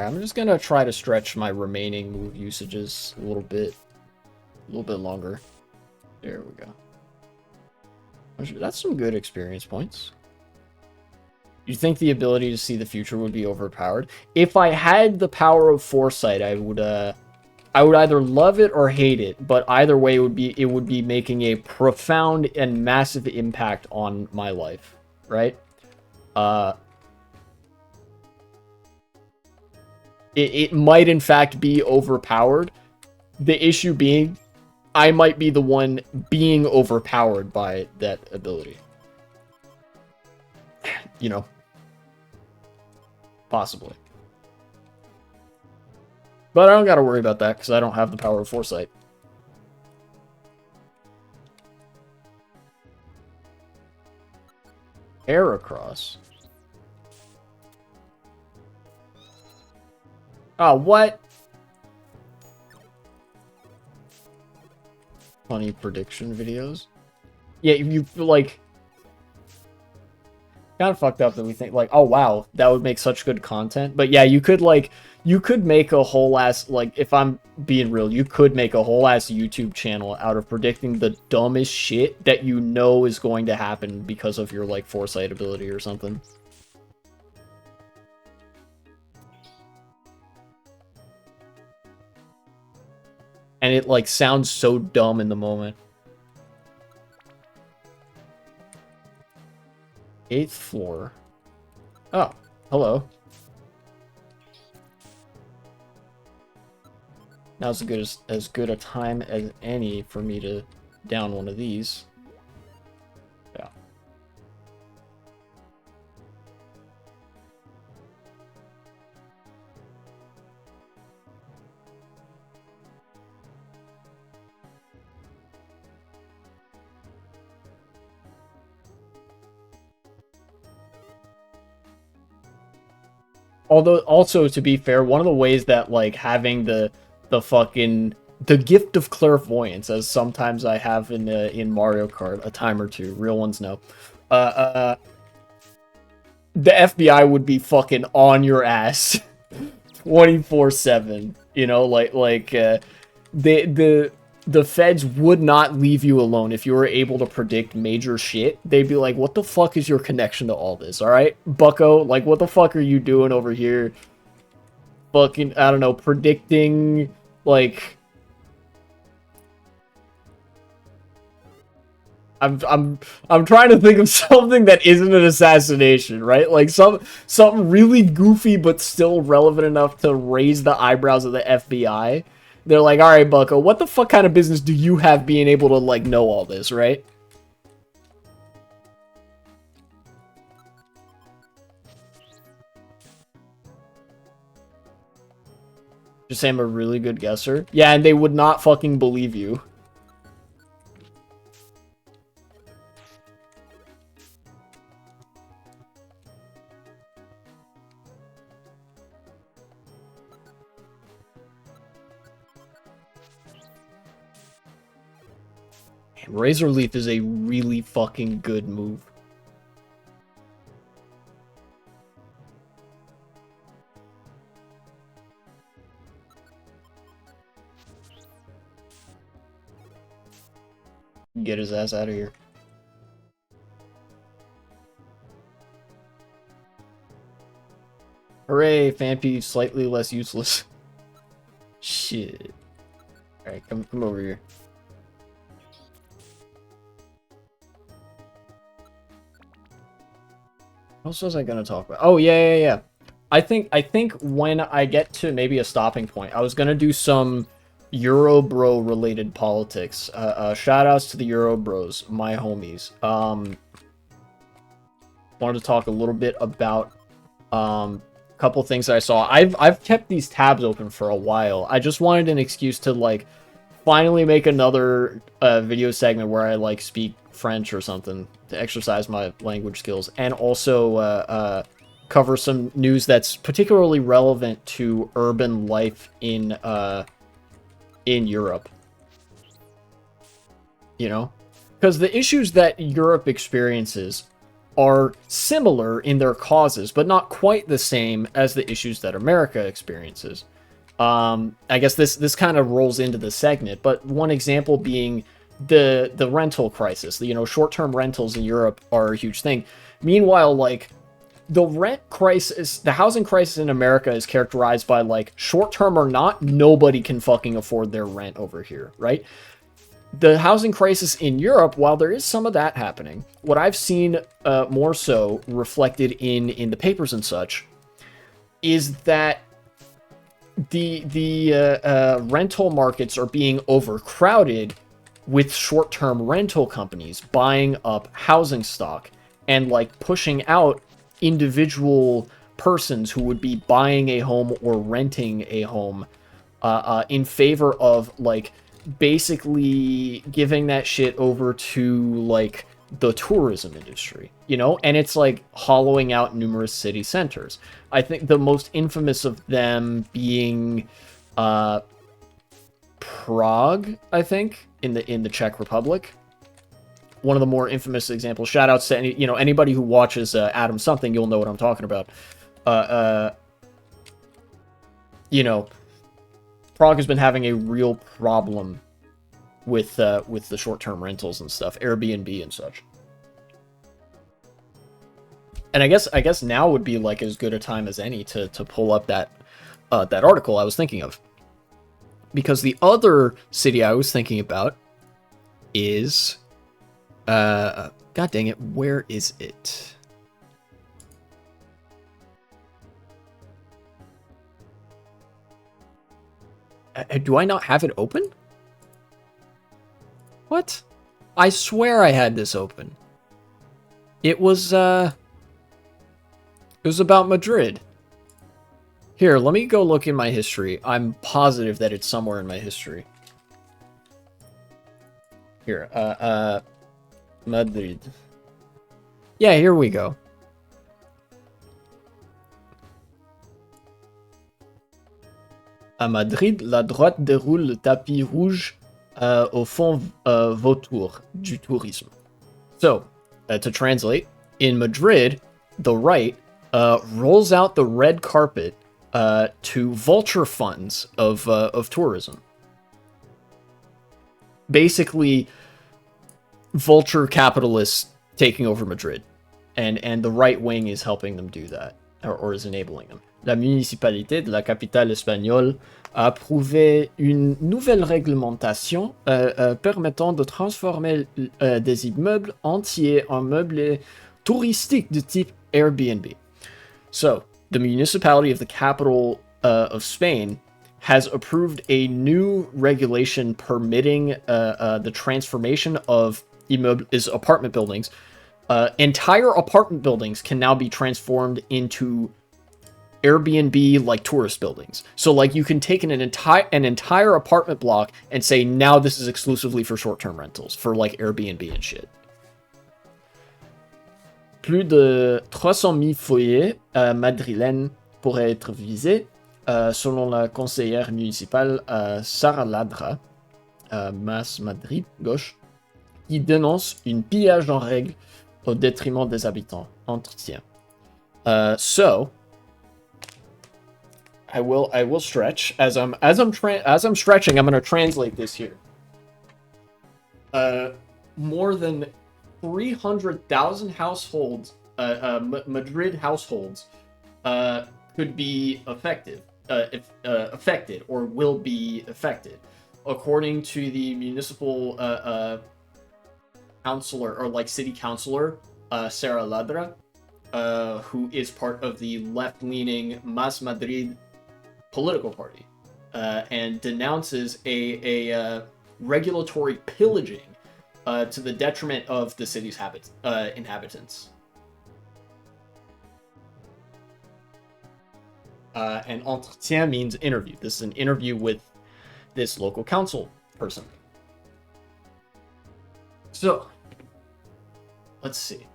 Alright, I'm just gonna try to stretch my remaining move usages a little bit longer. There we go. That's some good experience points. You think the ability to see the future would be overpowered? If I had the power of foresight, I would either love it or hate it, but either way it would be making a profound and massive impact on my life, right? It might in fact be overpowered. The issue being, I might be the one being overpowered by that ability. You know, possibly. But I don't gotta worry about that, because I don't have the power of foresight. Air across. Oh, what? Funny prediction videos. Yeah, you like... kind of fucked up that we think, like, oh, wow, that would make such good content. But yeah, you could make a whole ass, like, if I'm being real, you could make a whole ass YouTube channel out of predicting the dumbest shit that you know is going to happen because of your, like, foresight ability or something. And it, like, sounds so dumb in the moment. 8th floor. Oh, hello. Now's as good a time as any for me to down one of these. Yeah. Although, also, to be fair, one of the ways that, like, having the gift of clairvoyance, as sometimes I have in Mario Kart, a time or two, real ones know, the FBI would be fucking on your ass 24/7, you know, the feds would not leave you alone if you were able to predict major shit. They'd be like, what the fuck is your connection to all this, alright? Bucko, like, what the fuck are you doing over here? Fucking, I don't know, predicting, like... I'm trying to think of something that isn't an assassination, right? Like, something really goofy but still relevant enough to raise the eyebrows of the FBI. They're like, alright, Bucko, what the fuck kind of business do you have being able to, like, know all this, right? Just say I'm a really good guesser. Yeah, and they would not fucking believe you. Razor Leaf is a really fucking good move. Get his ass out of here. Hooray, Fampy, slightly less useless. Shit. Alright, come over here. What else was I gonna talk about? Oh, yeah. I think when I get to maybe a stopping point, I was gonna do some Eurobro related politics. Shout outs to the Eurobros, my homies. Wanted to talk a little bit about a couple things that I saw. I've kept these tabs open for a while. I just wanted an excuse to, like, finally make another video segment where I, like, speak French or something to exercise my language skills, and also cover some news that's particularly relevant to urban life in Europe. You know? Because the issues that Europe experiences are similar in their causes, but not quite the same as the issues that America experiences. I guess this kind of rolls into the segment, but one example being the rental crisis. You know, short-term rentals in Europe are a huge thing. Meanwhile, like, the rent crisis, the housing crisis in America is characterized by, like, short-term or not, nobody can fucking afford their rent over here, right? The housing crisis in Europe, while there is some of that happening, what I've seen more so reflected in the papers and such is that the rental markets are being overcrowded with short-term rental companies buying up housing stock and, like, pushing out individual persons who would be buying a home or renting a home in favor of, like, basically giving that shit over to, like, the tourism industry, you know? And it's, like, hollowing out numerous city centers. I think the most infamous of them being Prague, I think, in the Czech Republic. One of the more infamous examples. Shout outs to anybody who watches Adam Something, you'll know what I'm talking about. Prague has been having a real problem with the short-term rentals and stuff, Airbnb and such. And I guess now would be, like, as good a time as any to pull up that article I was thinking of, because the other city I was thinking about is God dang it, where is it? Do I not have it open? What? I swear I had this open. It was about Madrid. Here, let me go look in my history. I'm positive that it's somewhere in my history. Here, Madrid. Yeah, here we go. À Madrid, la droite déroule le tapis rouge au fond vautour du tourisme. So, to translate, in Madrid, the right rolls out the red carpet to vulture funds of tourism. Basically, vulture capitalists taking over Madrid, and the right wing is helping them do that, or is enabling them. La municipalité de la capitale espagnole a approuvé une nouvelle réglementation permettant de transformer des immeubles entiers en meublés touristiques de type Airbnb. So, the municipality of the capital of Spain has approved a new regulation permitting the transformation of apartment buildings. Entire apartment buildings can now be transformed into Airbnb, like, tourist buildings. So, like, you can take an entire apartment block and say, now this is exclusively for short-term rentals, for, like, Airbnb and shit. Plus de 300 000 foyers madrilènes pourraient être visés, selon la conseillère municipale Sara Ladra, Mas Madrid, gauche, qui dénonce une pillage en règle au détriment des habitants. Entretien. So, I will stretch as I'm stretching. I'm going to translate this here. More than 300,000 households, Madrid households, could be affected or will be affected, according to the municipal councilor, or, like, city councilor, Sara Ladra, who is part of the left-leaning Mas Madrid political party, and denounces a regulatory pillaging to the detriment of the city's inhabitants. And entretien means interview. This is an interview with this local council person. So, let's see.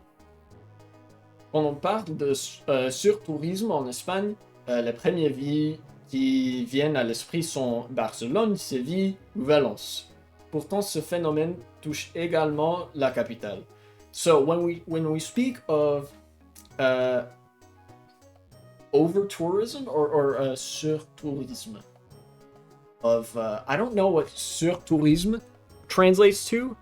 Quand on parle de surtourisme en Espagne, les premières villes qui viennent à l'esprit sont Barcelone, Séville ou Valence. Pourtant, ce phénomène touche également la capitale. So when we speak of over tourism or surtourisme, of I don't know what surtourisme translates to.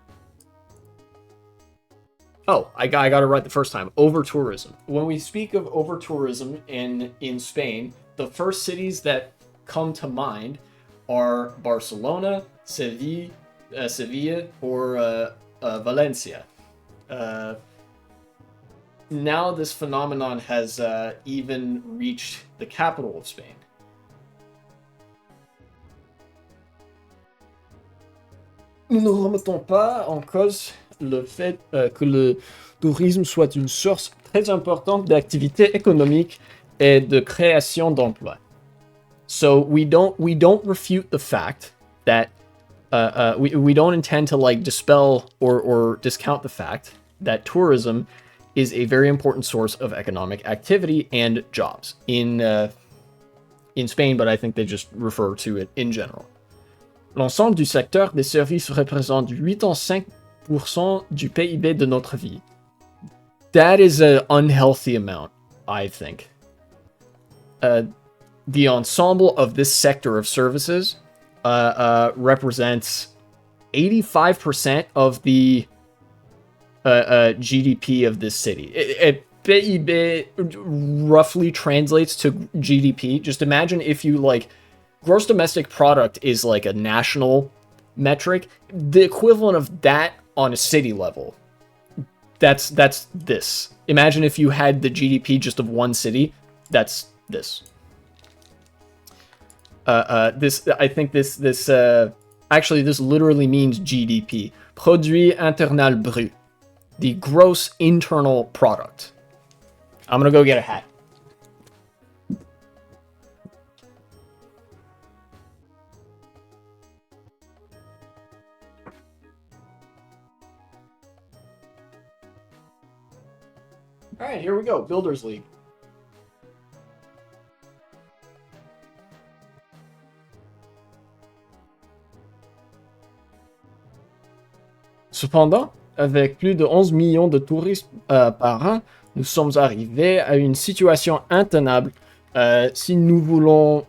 Oh, I got it right the first time. Over tourism. When we speak of over tourism in Spain, the first cities that come to mind are Barcelona, Sevilla, or Valencia. Now this phenomenon has even reached the capital of Spain. Nous ne remettons pas en cause le fait que le tourisme soit une source très importante d'activité économique et de création d'emplois. So we don't refute the fact that we don't intend to like dispel or discount the fact that tourism is a very important source of economic activity and jobs in Spain, but I think they just refer to it in general. L'ensemble du secteur des services représente 85% du PIB de notre vie. That is an unhealthy amount, I think. The ensemble of this sector of services represents 85% of the GDP of this city. PIB roughly translates to GDP. Just imagine if you like, gross domestic product is like a national metric. The equivalent of that on a city level. That's this. Imagine if you had the GDP just of one city. That's this. I think this actually this literally means GDP. Produit internal brut. The gross internal product. I'm gonna go get a hat. All right, here we go. Builders League. Cependant, avec plus de 11 millions de touristes par an, nous sommes arrivés à une situation intenable si nous voulons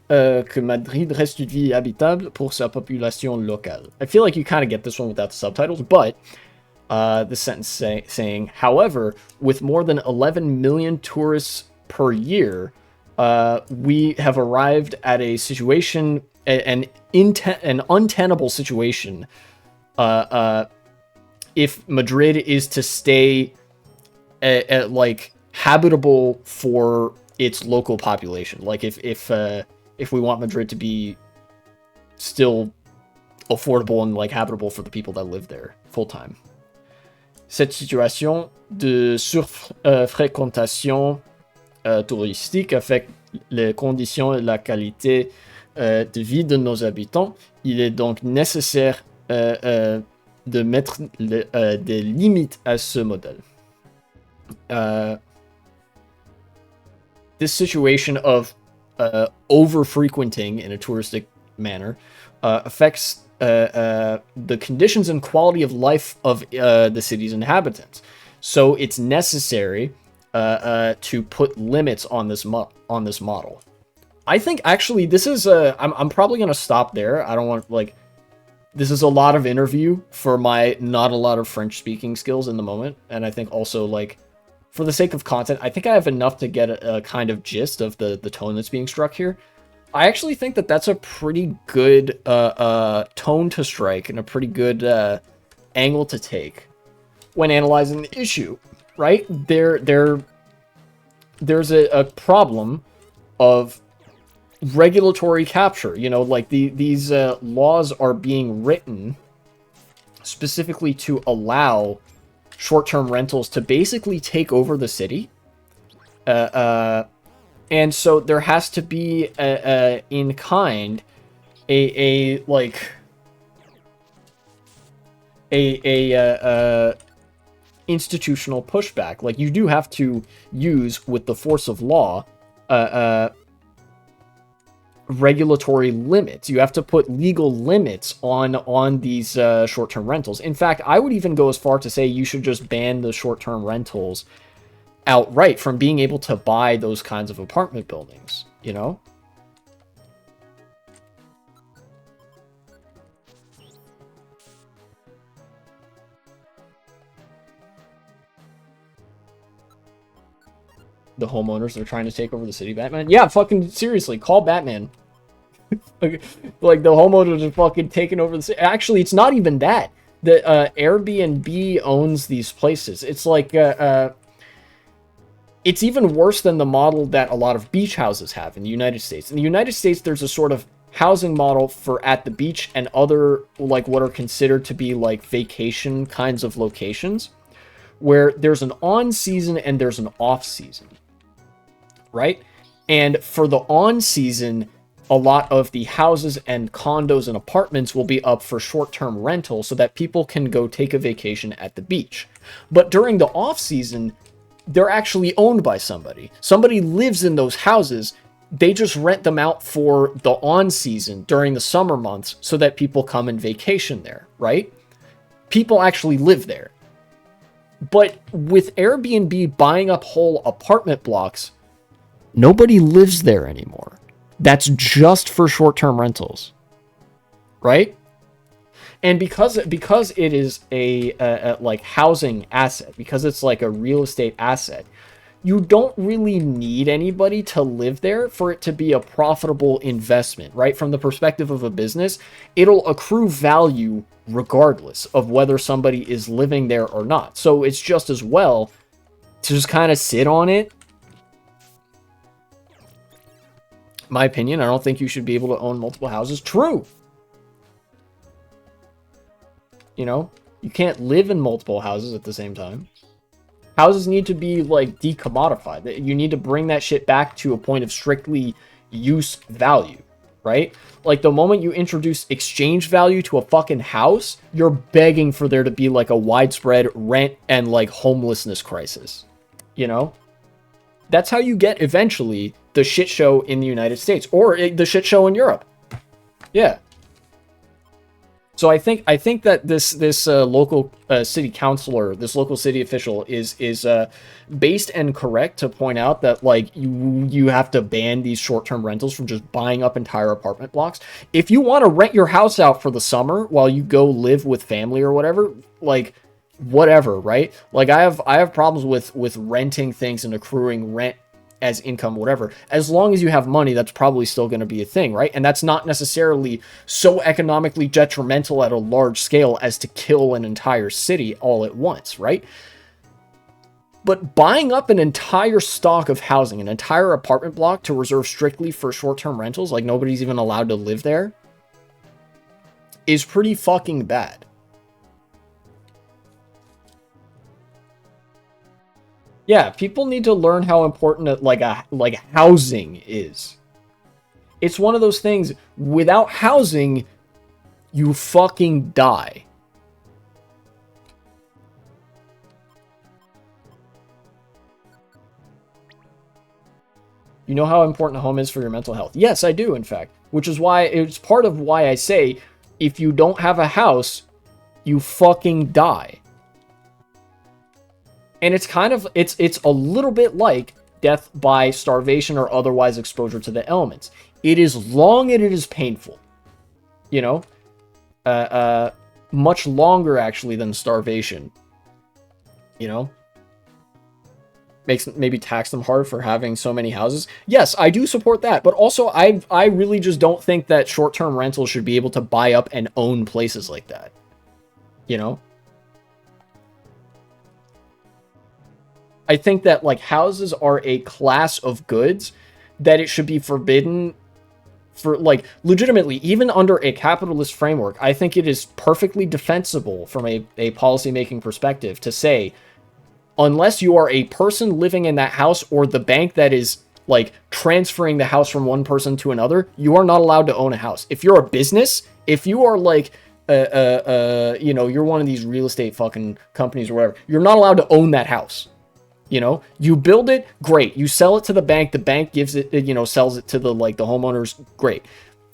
que Madrid reste une ville habitable pour sa population locale. I feel like you kind of get this one without the subtitles, but the sentence saying, however, with more than 11 million tourists per year, we have arrived at a situation, an untenable situation, if Madrid is to stay like habitable for its local population. Like if we want Madrid to be still affordable and like habitable for the people that live there full time. Cette situation de surfréquentation touristique affecte les conditions et la qualité de vie de nos habitants. Il est donc nécessaire de mettre des limites à ce modèle. This situation of over-frequenting in a touristic manner affects the conditions and quality of life of the city's inhabitants. So it's necessary to put limits on this model. I think actually this is I'm probably gonna stop there. I don't want like this is a lot of interview for my not a lot of French speaking skills in the moment, and I think also like for the sake of content, I think I have enough to get a kind of gist of the tone that's being struck here. I actually think that that's a pretty good tone to strike and a pretty good angle to take when analyzing the issue, right? There's a problem of regulatory capture. You know, like these laws are being written specifically to allow short-term rentals to basically take over the city. And so there has to be in kind a institutional pushback. Like you do have to use with the force of law regulatory limits. You have to put legal limits on these short-term rentals. In fact, I would even go as far to say you should just ban the short-term rentals outright from being able to buy those kinds of apartment buildings, you know? The homeowners are trying to take over the city, Batman. Yeah, fucking seriously, call Batman. Like the homeowners are fucking taking over the city. Actually, it's not even that. The Airbnb owns these places. It's like it's even worse than the model that a lot of beach houses have in the United States. In the United States, there's a sort of housing model for at the beach and other like what are considered to be like vacation kinds of locations, where there's an on season and there's an off season. Right? And for the on season, a lot of the houses and condos and apartments will be up for short-term rental so that people can go take a vacation at the beach. But during the off season, they're actually owned by somebody. Somebody lives in those houses. They just rent them out for the on season during the summer months so that people come and vacation there, right? People actually live there. But with Airbnb buying up whole apartment blocks, nobody lives there anymore. That's just for short-term rentals, right? And because it is a like housing asset, because it's like a real estate asset, you don't really need anybody to live there for it to be a profitable investment, right? From the perspective of a business, it'll accrue value regardless of whether somebody is living there or not. So it's just as well to just kind of sit on it. My opinion, I don't think you should be able to own multiple houses. True. You know, you can't live in multiple houses at the same time. Houses need to be like decommodified. You need to bring that shit back to a point of strictly use value, right? Like the moment you introduce exchange value to a fucking house, you're begging for there to be like a widespread rent and like homelessness crisis, you know? That's how you get eventually the shit show in the United States or the shit show in Europe. Yeah. So I think that this local city councilor, this local city official is based and correct to point out that like you have to ban these short-term rentals from just buying up entire apartment blocks. If you want to rent your house out for the summer while you go live with family or whatever, like whatever, right? Like I have problems with renting things and accruing rent as income, whatever. As long as you have money, that's probably still going to be a thing, right? And that's not necessarily so economically detrimental at a large scale as to kill an entire city all at once, right? But buying up an entire stock of housing, an entire apartment block to reserve strictly for short-term rentals, like nobody's even allowed to live there, is pretty fucking bad. Yeah, people need to learn how important like housing is. It's one of those things, without housing, you fucking die. You know how important a home is for your mental health? Yes, I do, in fact. Which is why, it's part of why I say, if you don't have a house, you fucking die. And it's kind of, it's a little bit like death by starvation or otherwise exposure to the elements. It is long and it is painful. You know? Much longer, actually, than starvation. You know? Maybe tax them hard for having so many houses. Yes, I do support that. But also, I really just don't think that short-term rentals should be able to buy up and own places like that. You know? I think that like houses are a class of goods that it should be forbidden for, like, legitimately, even under a capitalist framework. I think it is perfectly defensible from a policy-making perspective to say, unless you are a person living in that house or the bank that is like transferring the house from one person to another, you are not allowed to own a house. If you're a business, if you are like, you know, you're one of these real estate fucking companies or whatever, you're not allowed to own that house. You know, you build it, great. You sell it to the bank gives it, sells it to the homeowners, great.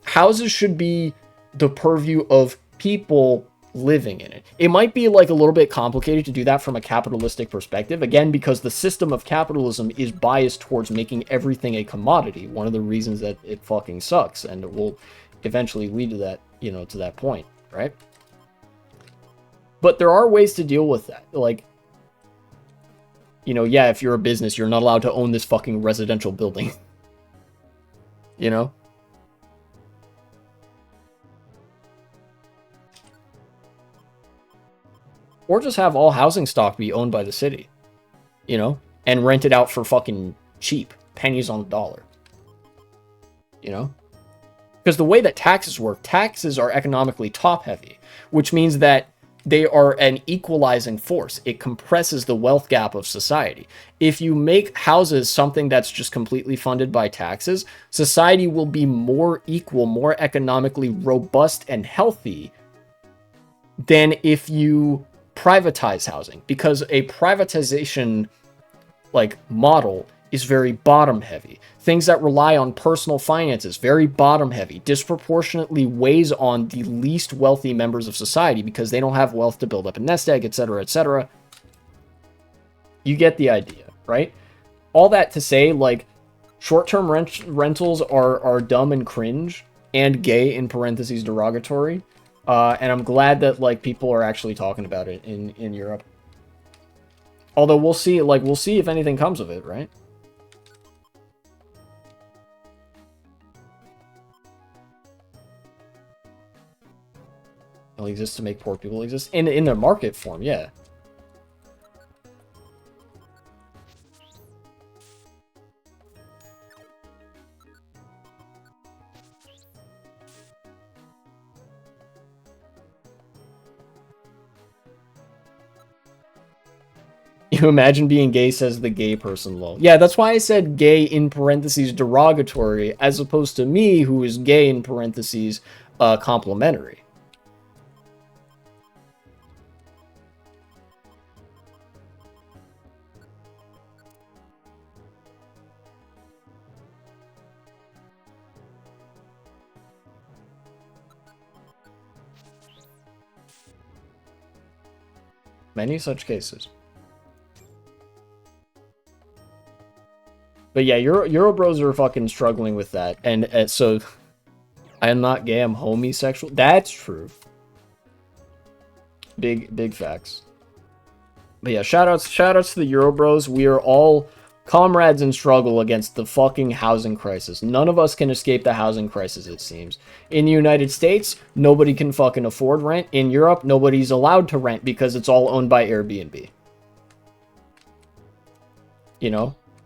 Houses should be the purview of people living in it. It might be like a little bit complicated to do that from a capitalistic perspective, again, because the system of capitalism is biased towards making everything a commodity. One of the reasons that it fucking sucks, and it will eventually lead to that, to that point, right? But there are ways to deal with that. Like, yeah, if you're a business, you're not allowed to own this fucking residential building. Or just have all housing stock be owned by the city, and rent it out for fucking cheap, pennies on the dollar, Because the way that taxes work, taxes are economically top-heavy, which means that they are an equalizing force. It compresses the wealth gap of society. If you make houses something that's just completely funded by taxes, society will be more equal, more economically robust and healthy than if you privatize housing, because a privatization model is very bottom heavy. Things that rely on personal finances, very bottom heavy, disproportionately weighs on the least wealthy members of society because they don't have wealth to build up a nest egg, etc., etc. You get the idea, right? All that to say, short-term rentals are dumb and cringe, and gay, in parentheses, derogatory. And I'm glad that people are actually talking about it in Europe. Although we'll see if anything comes of it, right? It'll exist to make poor people exist in their market form, yeah. You imagine being gay, says the gay person, lol. Yeah, that's why I said gay in parentheses derogatory, as opposed to me, who is gay in parentheses complimentary. Many such cases. But yeah, Euro bros are fucking struggling with that. And so, I am not gay, I'm homosexual. That's true. Big facts. But yeah, shoutouts to the Euro bros. We are all comrades in struggle against the fucking housing crisis. None of us can escape the housing crisis, it seems. In the United States, nobody can fucking afford rent. In Europe, nobody's allowed to rent because it's all owned by Airbnb.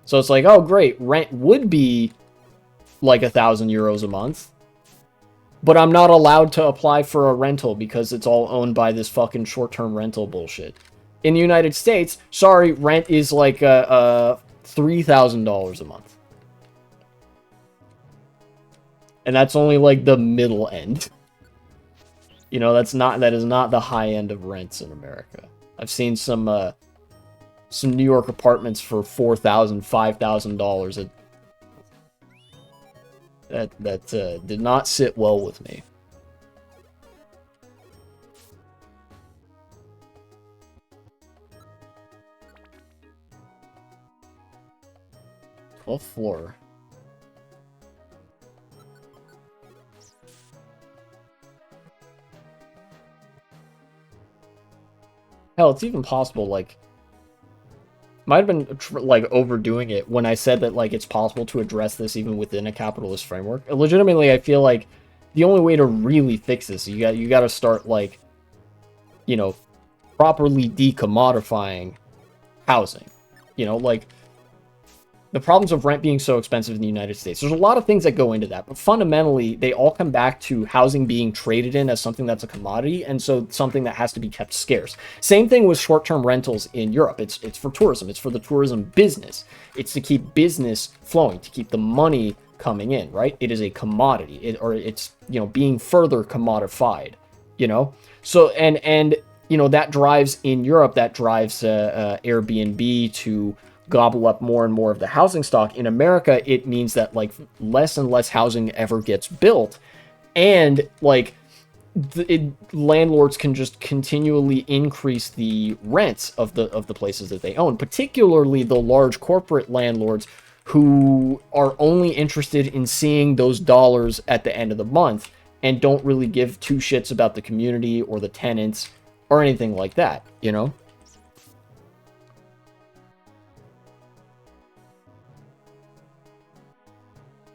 So it's like, oh great, rent would be like €1,000 a month, but I'm not allowed to apply for a rental because it's all owned by this fucking short-term rental bullshit. In the United States, sorry, rent is like $3,000 a month. And that's only like the middle end. That is not the high end of rents in America. I've seen some New York apartments for $4,000, $5,000. That did not sit well with me. Twelfth floor. Hell, it's even possible, might have been, overdoing it when I said that, it's possible to address this even within a capitalist framework. Legitimately, I feel like the only way to really fix this, you got to start, properly decommodifying housing. The problems of rent being so expensive in the United States. There's a lot of things that go into that, but fundamentally, they all come back to housing being traded in as something that's a commodity, and so something that has to be kept scarce. Same thing with short-term rentals in Europe. It's for tourism. It's for the tourism business. It's to keep business flowing, to keep the money coming in, right? It is a commodity, it's being further commodified, So, and that drives in Europe, that drives Airbnb to gobble up more and more of the housing stock. In America, it means that like less and less housing ever gets built, and like landlords can just continually increase the rents of the places that they own, particularly the large corporate landlords who are only interested in seeing those dollars at the end of the month and don't really give two shits about the community or the tenants or anything like that, you know?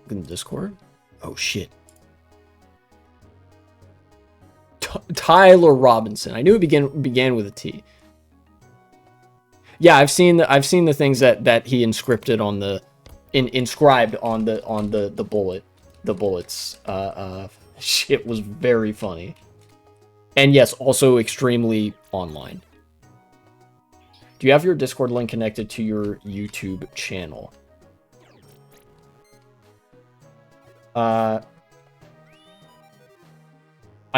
In the Discord? Oh shit. Tyler Robinson. I knew it began with a T. Yeah, I've seen the things that he inscribed on the bullets. Shit was very funny. And yes, also extremely online. Do you have your Discord link connected to your YouTube channel? I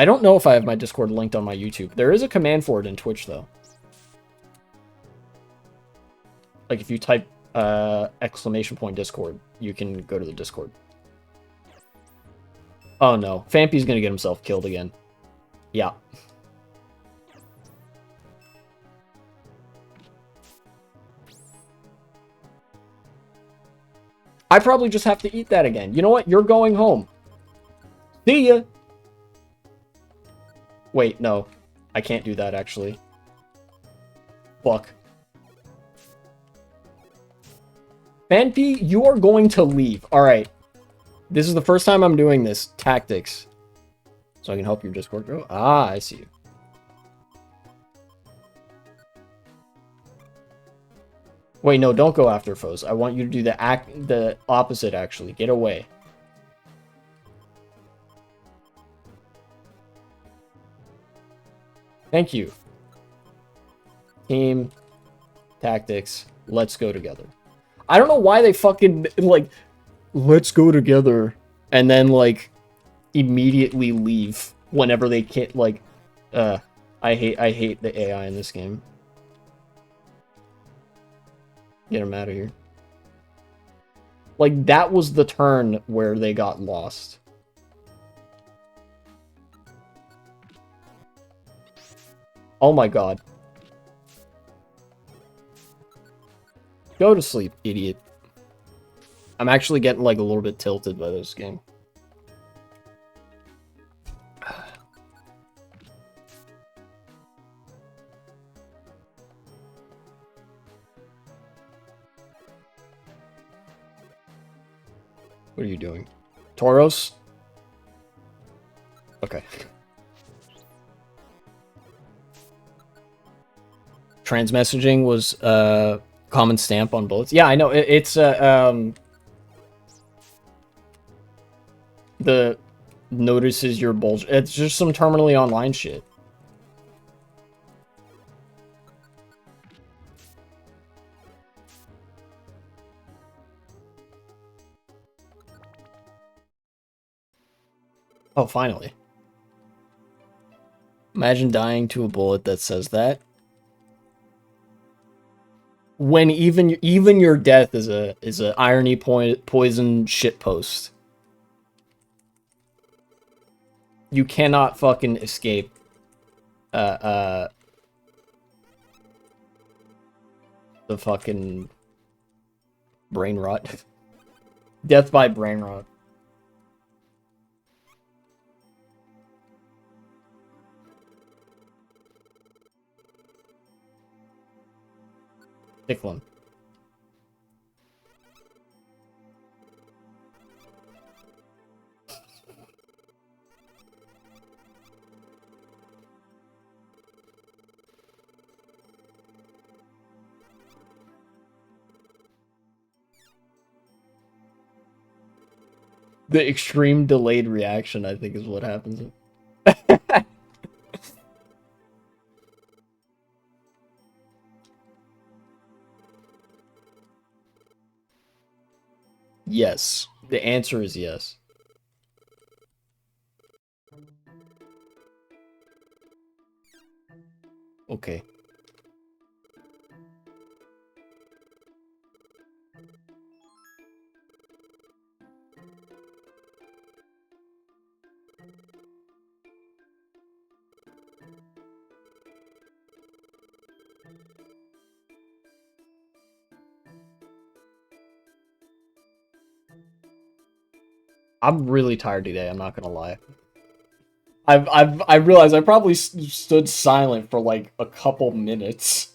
don't know if I have my Discord linked on my YouTube. There is a command for it in Twitch, though. Like, if you type !Discord, you can go to the Discord. Oh, no. Fampy's gonna get himself killed again. Yeah. I probably just have to eat that again. You know what? You're going home. See ya! Wait, no. I can't do that, actually. Fuck. Fanpy, you are going to leave. Alright. This is the first time I'm doing this. Tactics. So I can help your Discord grow? Ah, I see you. Wait, no, don't go after foes. I want you to do the opposite, actually. Get away. Thank you. Team. Tactics. Let's go together. I don't know why they fucking, like, let's go together, and then, like, immediately leave whenever they can't, like, I hate the AI in this game. Get them out of here. Like, that was the turn where they got lost. Oh my god. Go to sleep, idiot. I'm actually getting, like, a little bit tilted by this game. What are you doing? Tauros? Okay. Transmessaging was common stamp on bullets. Yeah, I know. It's the notices your bullshit. It's just some terminally online shit. Oh, finally. Imagine dying to a bullet that says that. When even your death is a irony poison shitpost. You cannot fucking escape the fucking brain rot. Death by brain rot. Tickle him. The extreme delayed reaction, I think, is what happens. Yes. The answer is yes. Okay. I'm really tired today, I'm not gonna lie. I realized I probably stood silent for like a couple minutes.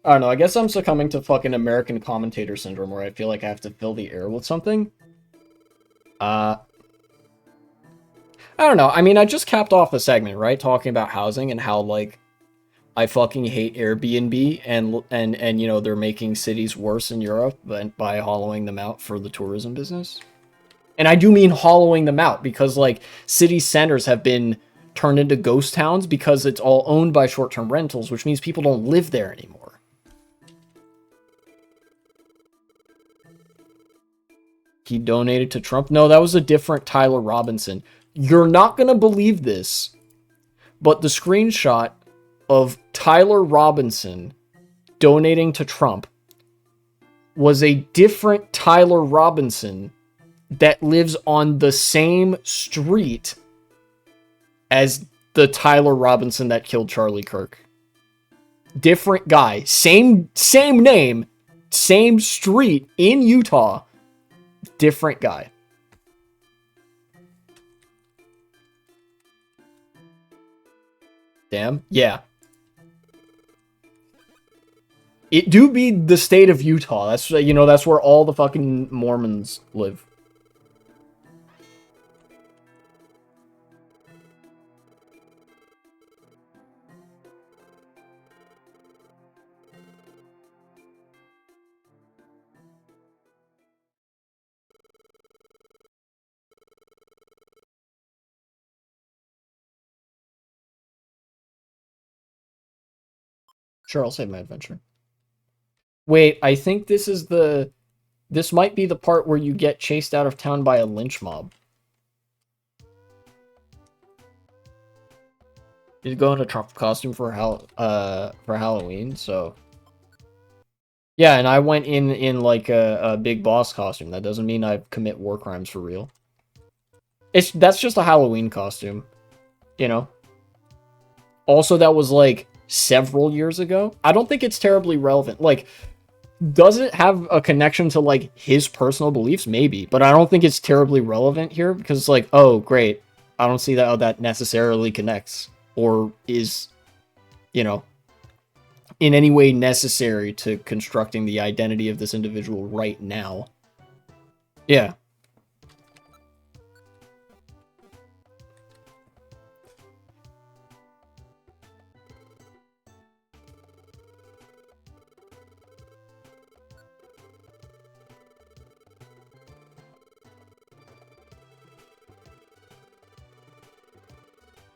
I don't know, I guess I'm succumbing to fucking American commentator syndrome where I feel like I have to fill the air with something. I don't know, I mean, I just capped off a segment, right? Talking about housing and how, like, I fucking hate Airbnb and you know, they're making cities worse in Europe by hollowing them out for the tourism business. And I do mean hollowing them out because, like, city centers have been turned into ghost towns because it's all owned by short-term rentals, which means people don't live there anymore. He donated to Trump? No, that was a different Tyler Robinson. You're not gonna believe this, but the screenshot of Tyler Robinson donating to Trump was a different Tyler Robinson that lives on the same street as the Tyler Robinson that killed Charlie Kirk. Different guy, same name, same street in Utah, different guy. Damn, yeah. It do be the state of Utah. That's, you know, that's where all the fucking Mormons live. Sure, I'll save my adventure. Wait, I think this is the... This might be the part where you get chased out of town by a lynch mob. You go in a Trump costume for Halloween, so... Yeah, and I went in like a Big Boss costume. That doesn't mean I commit war crimes for real. That's just a Halloween costume, you know? Also, that was like several years ago. I don't think it's terribly relevant. Like, does it have a connection to like his personal beliefs? Maybe, but I don't think it's terribly relevant here because it's like, oh, great. I don't see that how that necessarily connects or is, you know, in any way necessary to constructing the identity of this individual right now. Yeah.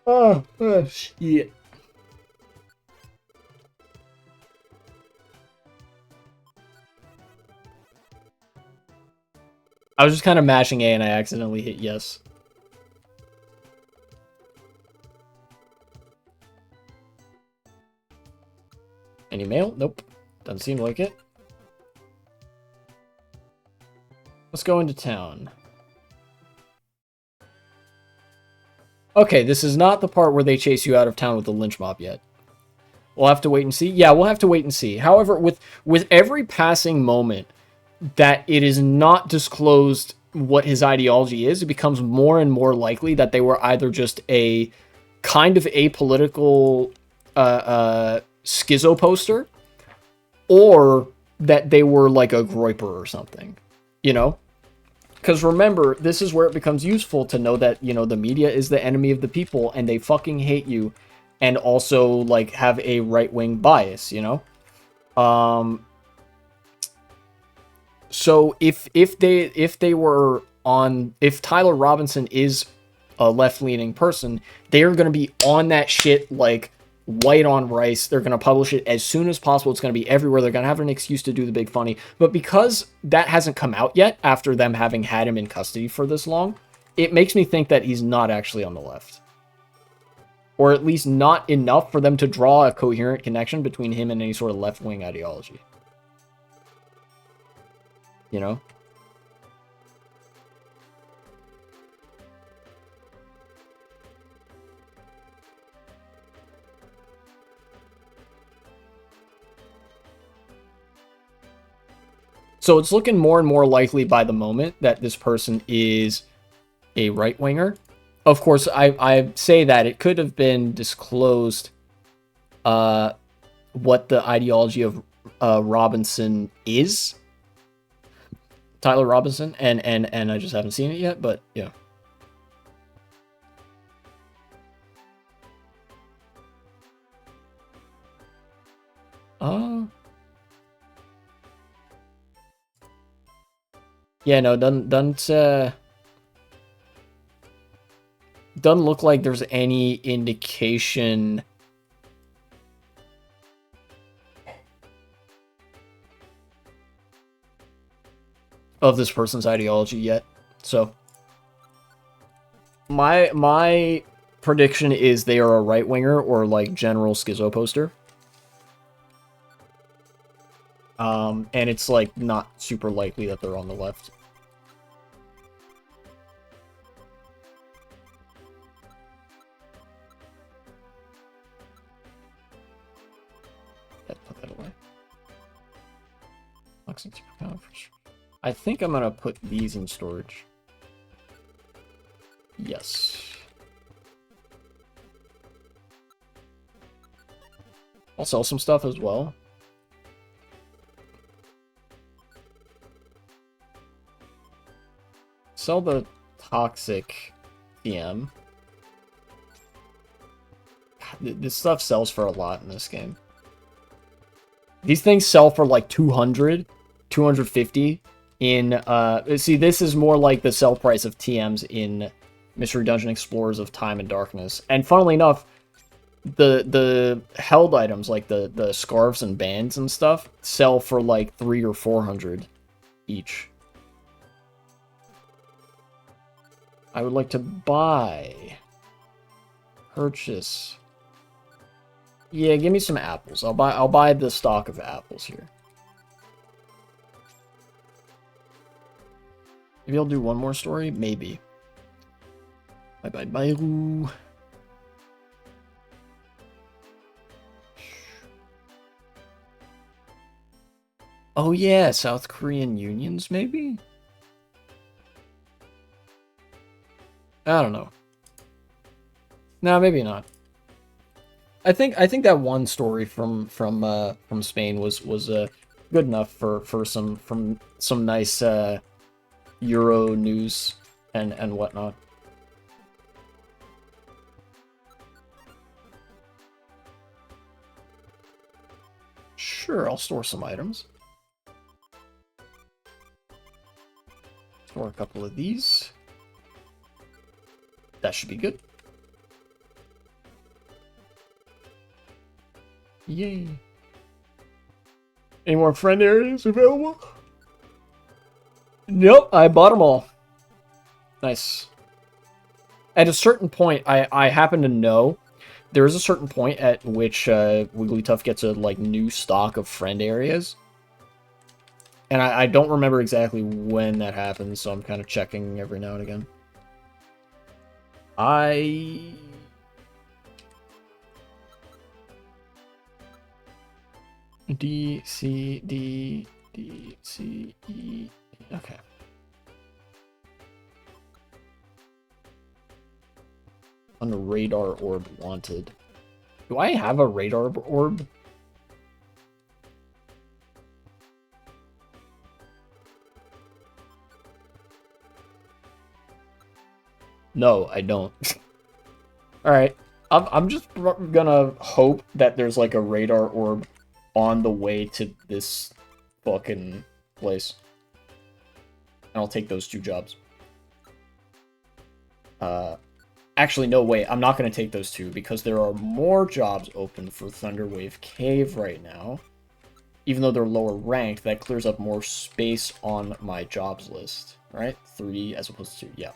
Oh, shit. I was just kind of mashing A and I accidentally hit yes. Any mail? Nope. Doesn't seem like it. Let's go into town. Okay, this is not the part where they chase you out of town with the lynch mob yet. We'll have to wait and see. Yeah, we'll have to wait and see. However, with every passing moment that it is not disclosed what his ideology is, it becomes more and more likely that they were either just a kind of apolitical schizo poster, or that they were like a groiper or something, you know? Because remember, this is where it becomes useful to know that, you know, the media is the enemy of the people and they fucking hate you and also, like, have a right-wing bias, you know? So if Tyler Robinson is a left-leaning person, they're going to be on that shit like white on rice. They're going to publish it as soon as possible. It's going to be everywhere. They're going to have an excuse to do the big funny. But because that hasn't come out yet after them having had him in custody for this long, it makes me think that he's not actually on the left. Or at least not enough for them to draw a coherent connection between him and any sort of left-wing ideology. You know? So it's looking more and more likely by the moment that this person is a right-winger. Of course, I say that it could have been disclosed what the ideology of Robinson is. Tyler Robinson, and I just haven't seen it yet, but yeah. Yeah, no, doesn't look like there's any indication of this person's ideology yet. So my prediction is they are a right winger or like general schizo poster. And it's like not super likely that they're on the left. Let's put that away. I think I'm gonna put these in storage. Yes. I'll sell some stuff as well. Sell the toxic TM. God, this stuff sells for a lot in this game. These things sell for like 200, 250 in, see, this is more like the sell price of TMs in Mystery Dungeon Explorers of Time and Darkness. And funnily enough, the held items, like the scarves and bands and stuff, sell for like 300 or 400 each. I would like to buy. Purchase. Yeah, give me some apples. I'll buy the stock of apples here. Maybe I'll do one more story? Maybe. Bye. Oh yeah, South Korean unions, maybe? I don't know. No, maybe not. I think that one story from Spain was good enough for some nice Euro news and whatnot. Sure, I'll store some items. Store a couple of these. That should be good. Yay. Any more friend areas available? Nope, I bought them all. Nice. At a certain point, I happen to know there is a certain point at which Wigglytuff gets a like new stock of friend areas. And I don't remember exactly when that happens, so I'm kind of checking every now and again. D, C, D, D, C, E. Okay. On a radar orb wanted. Do I have a radar orb? No, I don't. Alright. I'm just gonna hope that there's like a radar orb on the way to this fucking place. And I'll take those 2 jobs. Actually, no, wait. I'm not going to take those 2 because there are more jobs open for Thunderwave Cave right now. Even though they're lower ranked, that clears up more space on my jobs list. Right? 3 as opposed to 2. Yeah.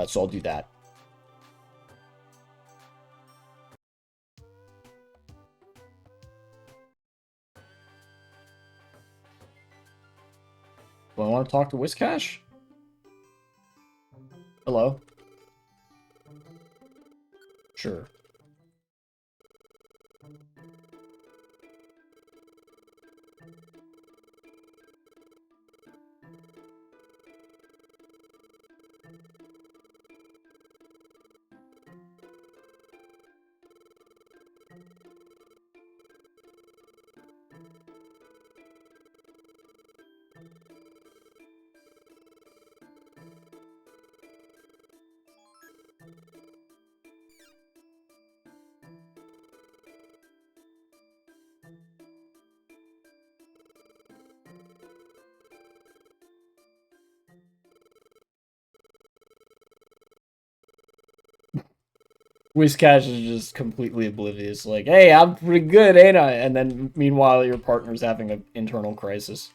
So I'll do that. Do I want to talk to Whiscash? Hello? Sure. Whiscash is just completely oblivious. Like, hey, I'm pretty good, ain't I? And then, meanwhile, your partner's having an internal crisis.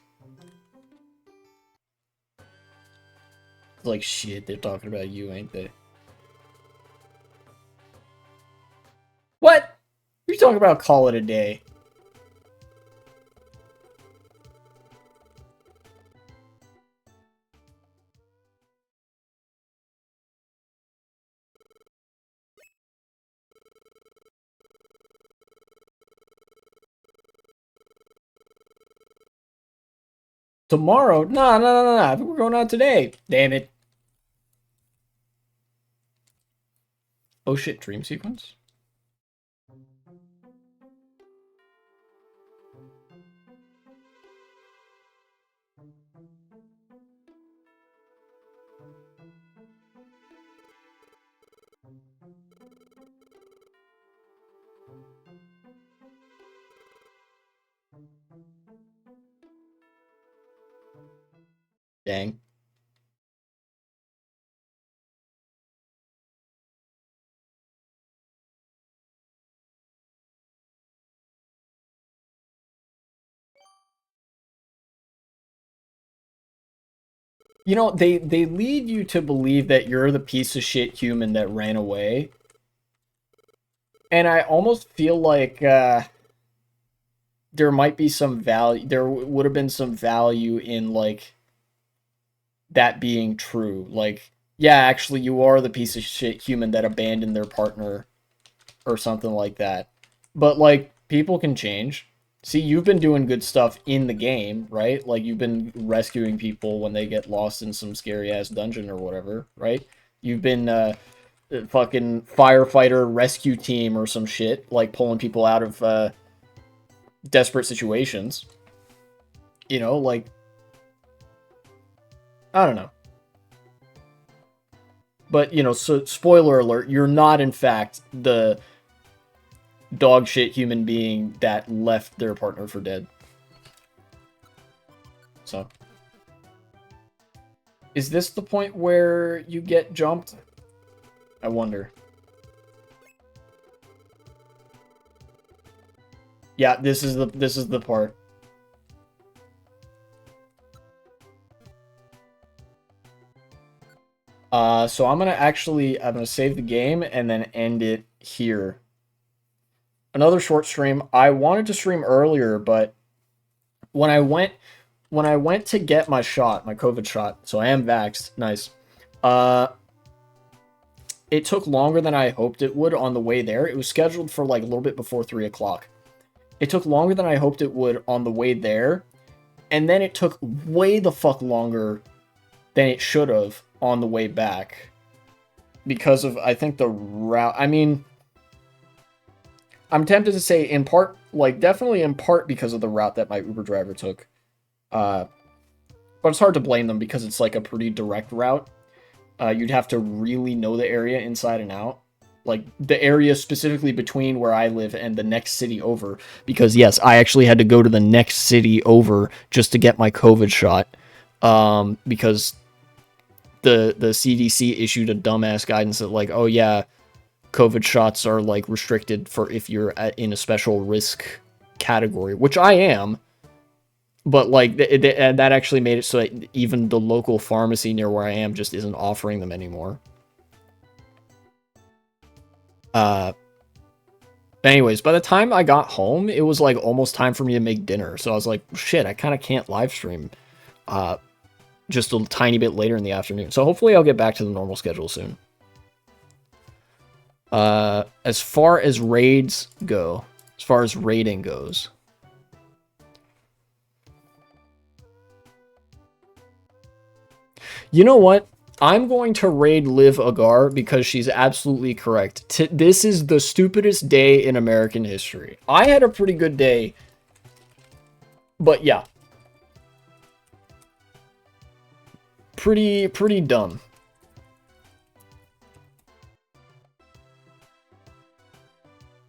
It's like, shit, they're talking about you, ain't they? What? You're talking about call it a day. Tomorrow? Nah, nah, nah, nah, nah. We're going out today. Damn it. Oh shit, dream sequence? Dang. You know, they lead you to believe that you're the piece of shit human that ran away. And I almost feel like there might be some value, there would have been some value in, like, that being true. Like, yeah, actually, you are the piece of shit human that abandoned their partner or something like that. But, like, people can change. See, you've been doing good stuff in the game, right? Like, you've been rescuing people when they get lost in some scary ass dungeon or whatever, right? You've been fucking firefighter rescue team or some shit, like pulling people out of desperate situations. You know, like, I don't know. But, you know, so spoiler alert, you're not, in fact, the dog shit human being that left their partner for dead. So, is this the point where you get jumped? I wonder. Yeah, this is the part. So I'm gonna save the game and then end it here. Another short stream. I wanted to stream earlier, but when I went to get my shot, my COVID shot, so I am vaxxed, nice. Uh, it took longer than I hoped it would on the way there. It was scheduled for like a little bit before 3 o'clock. It took longer than I hoped it would on the way there, and then it took way the fuck longer than it should have on the way back. Because of, I think, the route. I mean, I'm tempted to say in part, like, definitely in part because of the route that my Uber driver took. But it's hard to blame them because it's like a pretty direct route. You'd have to really know the area inside and out. Like, the area specifically between where I live and the next city over. Because, yes, I actually had to go to the next city over just to get my COVID shot. Because the CDC issued a dumbass guidance that, like, oh yeah, COVID shots are, like, restricted for if you're in a special risk category, which I am. But, like, that actually made it so that even the local pharmacy near where I am just isn't offering them anymore. Anyways, by the time I got home, it was, like, almost time for me to make dinner. So I was like, shit, I kind of can't live stream just a tiny bit later in the afternoon. So hopefully I'll get back to the normal schedule soon. As far as raids go, as far as raiding goes, you know what? I'm going to raid Liv Agar because she's absolutely correct. This is the stupidest day in American history. I had a pretty good day, but yeah. Pretty dumb.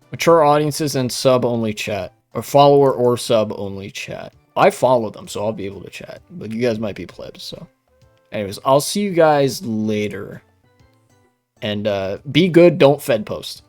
Mature audiences and sub-only chat. Or follower or sub-only chat. I follow them, so I'll be able to chat. But you guys might be plebs, so. Anyways, I'll see you guys later. And be good, don't Fed post.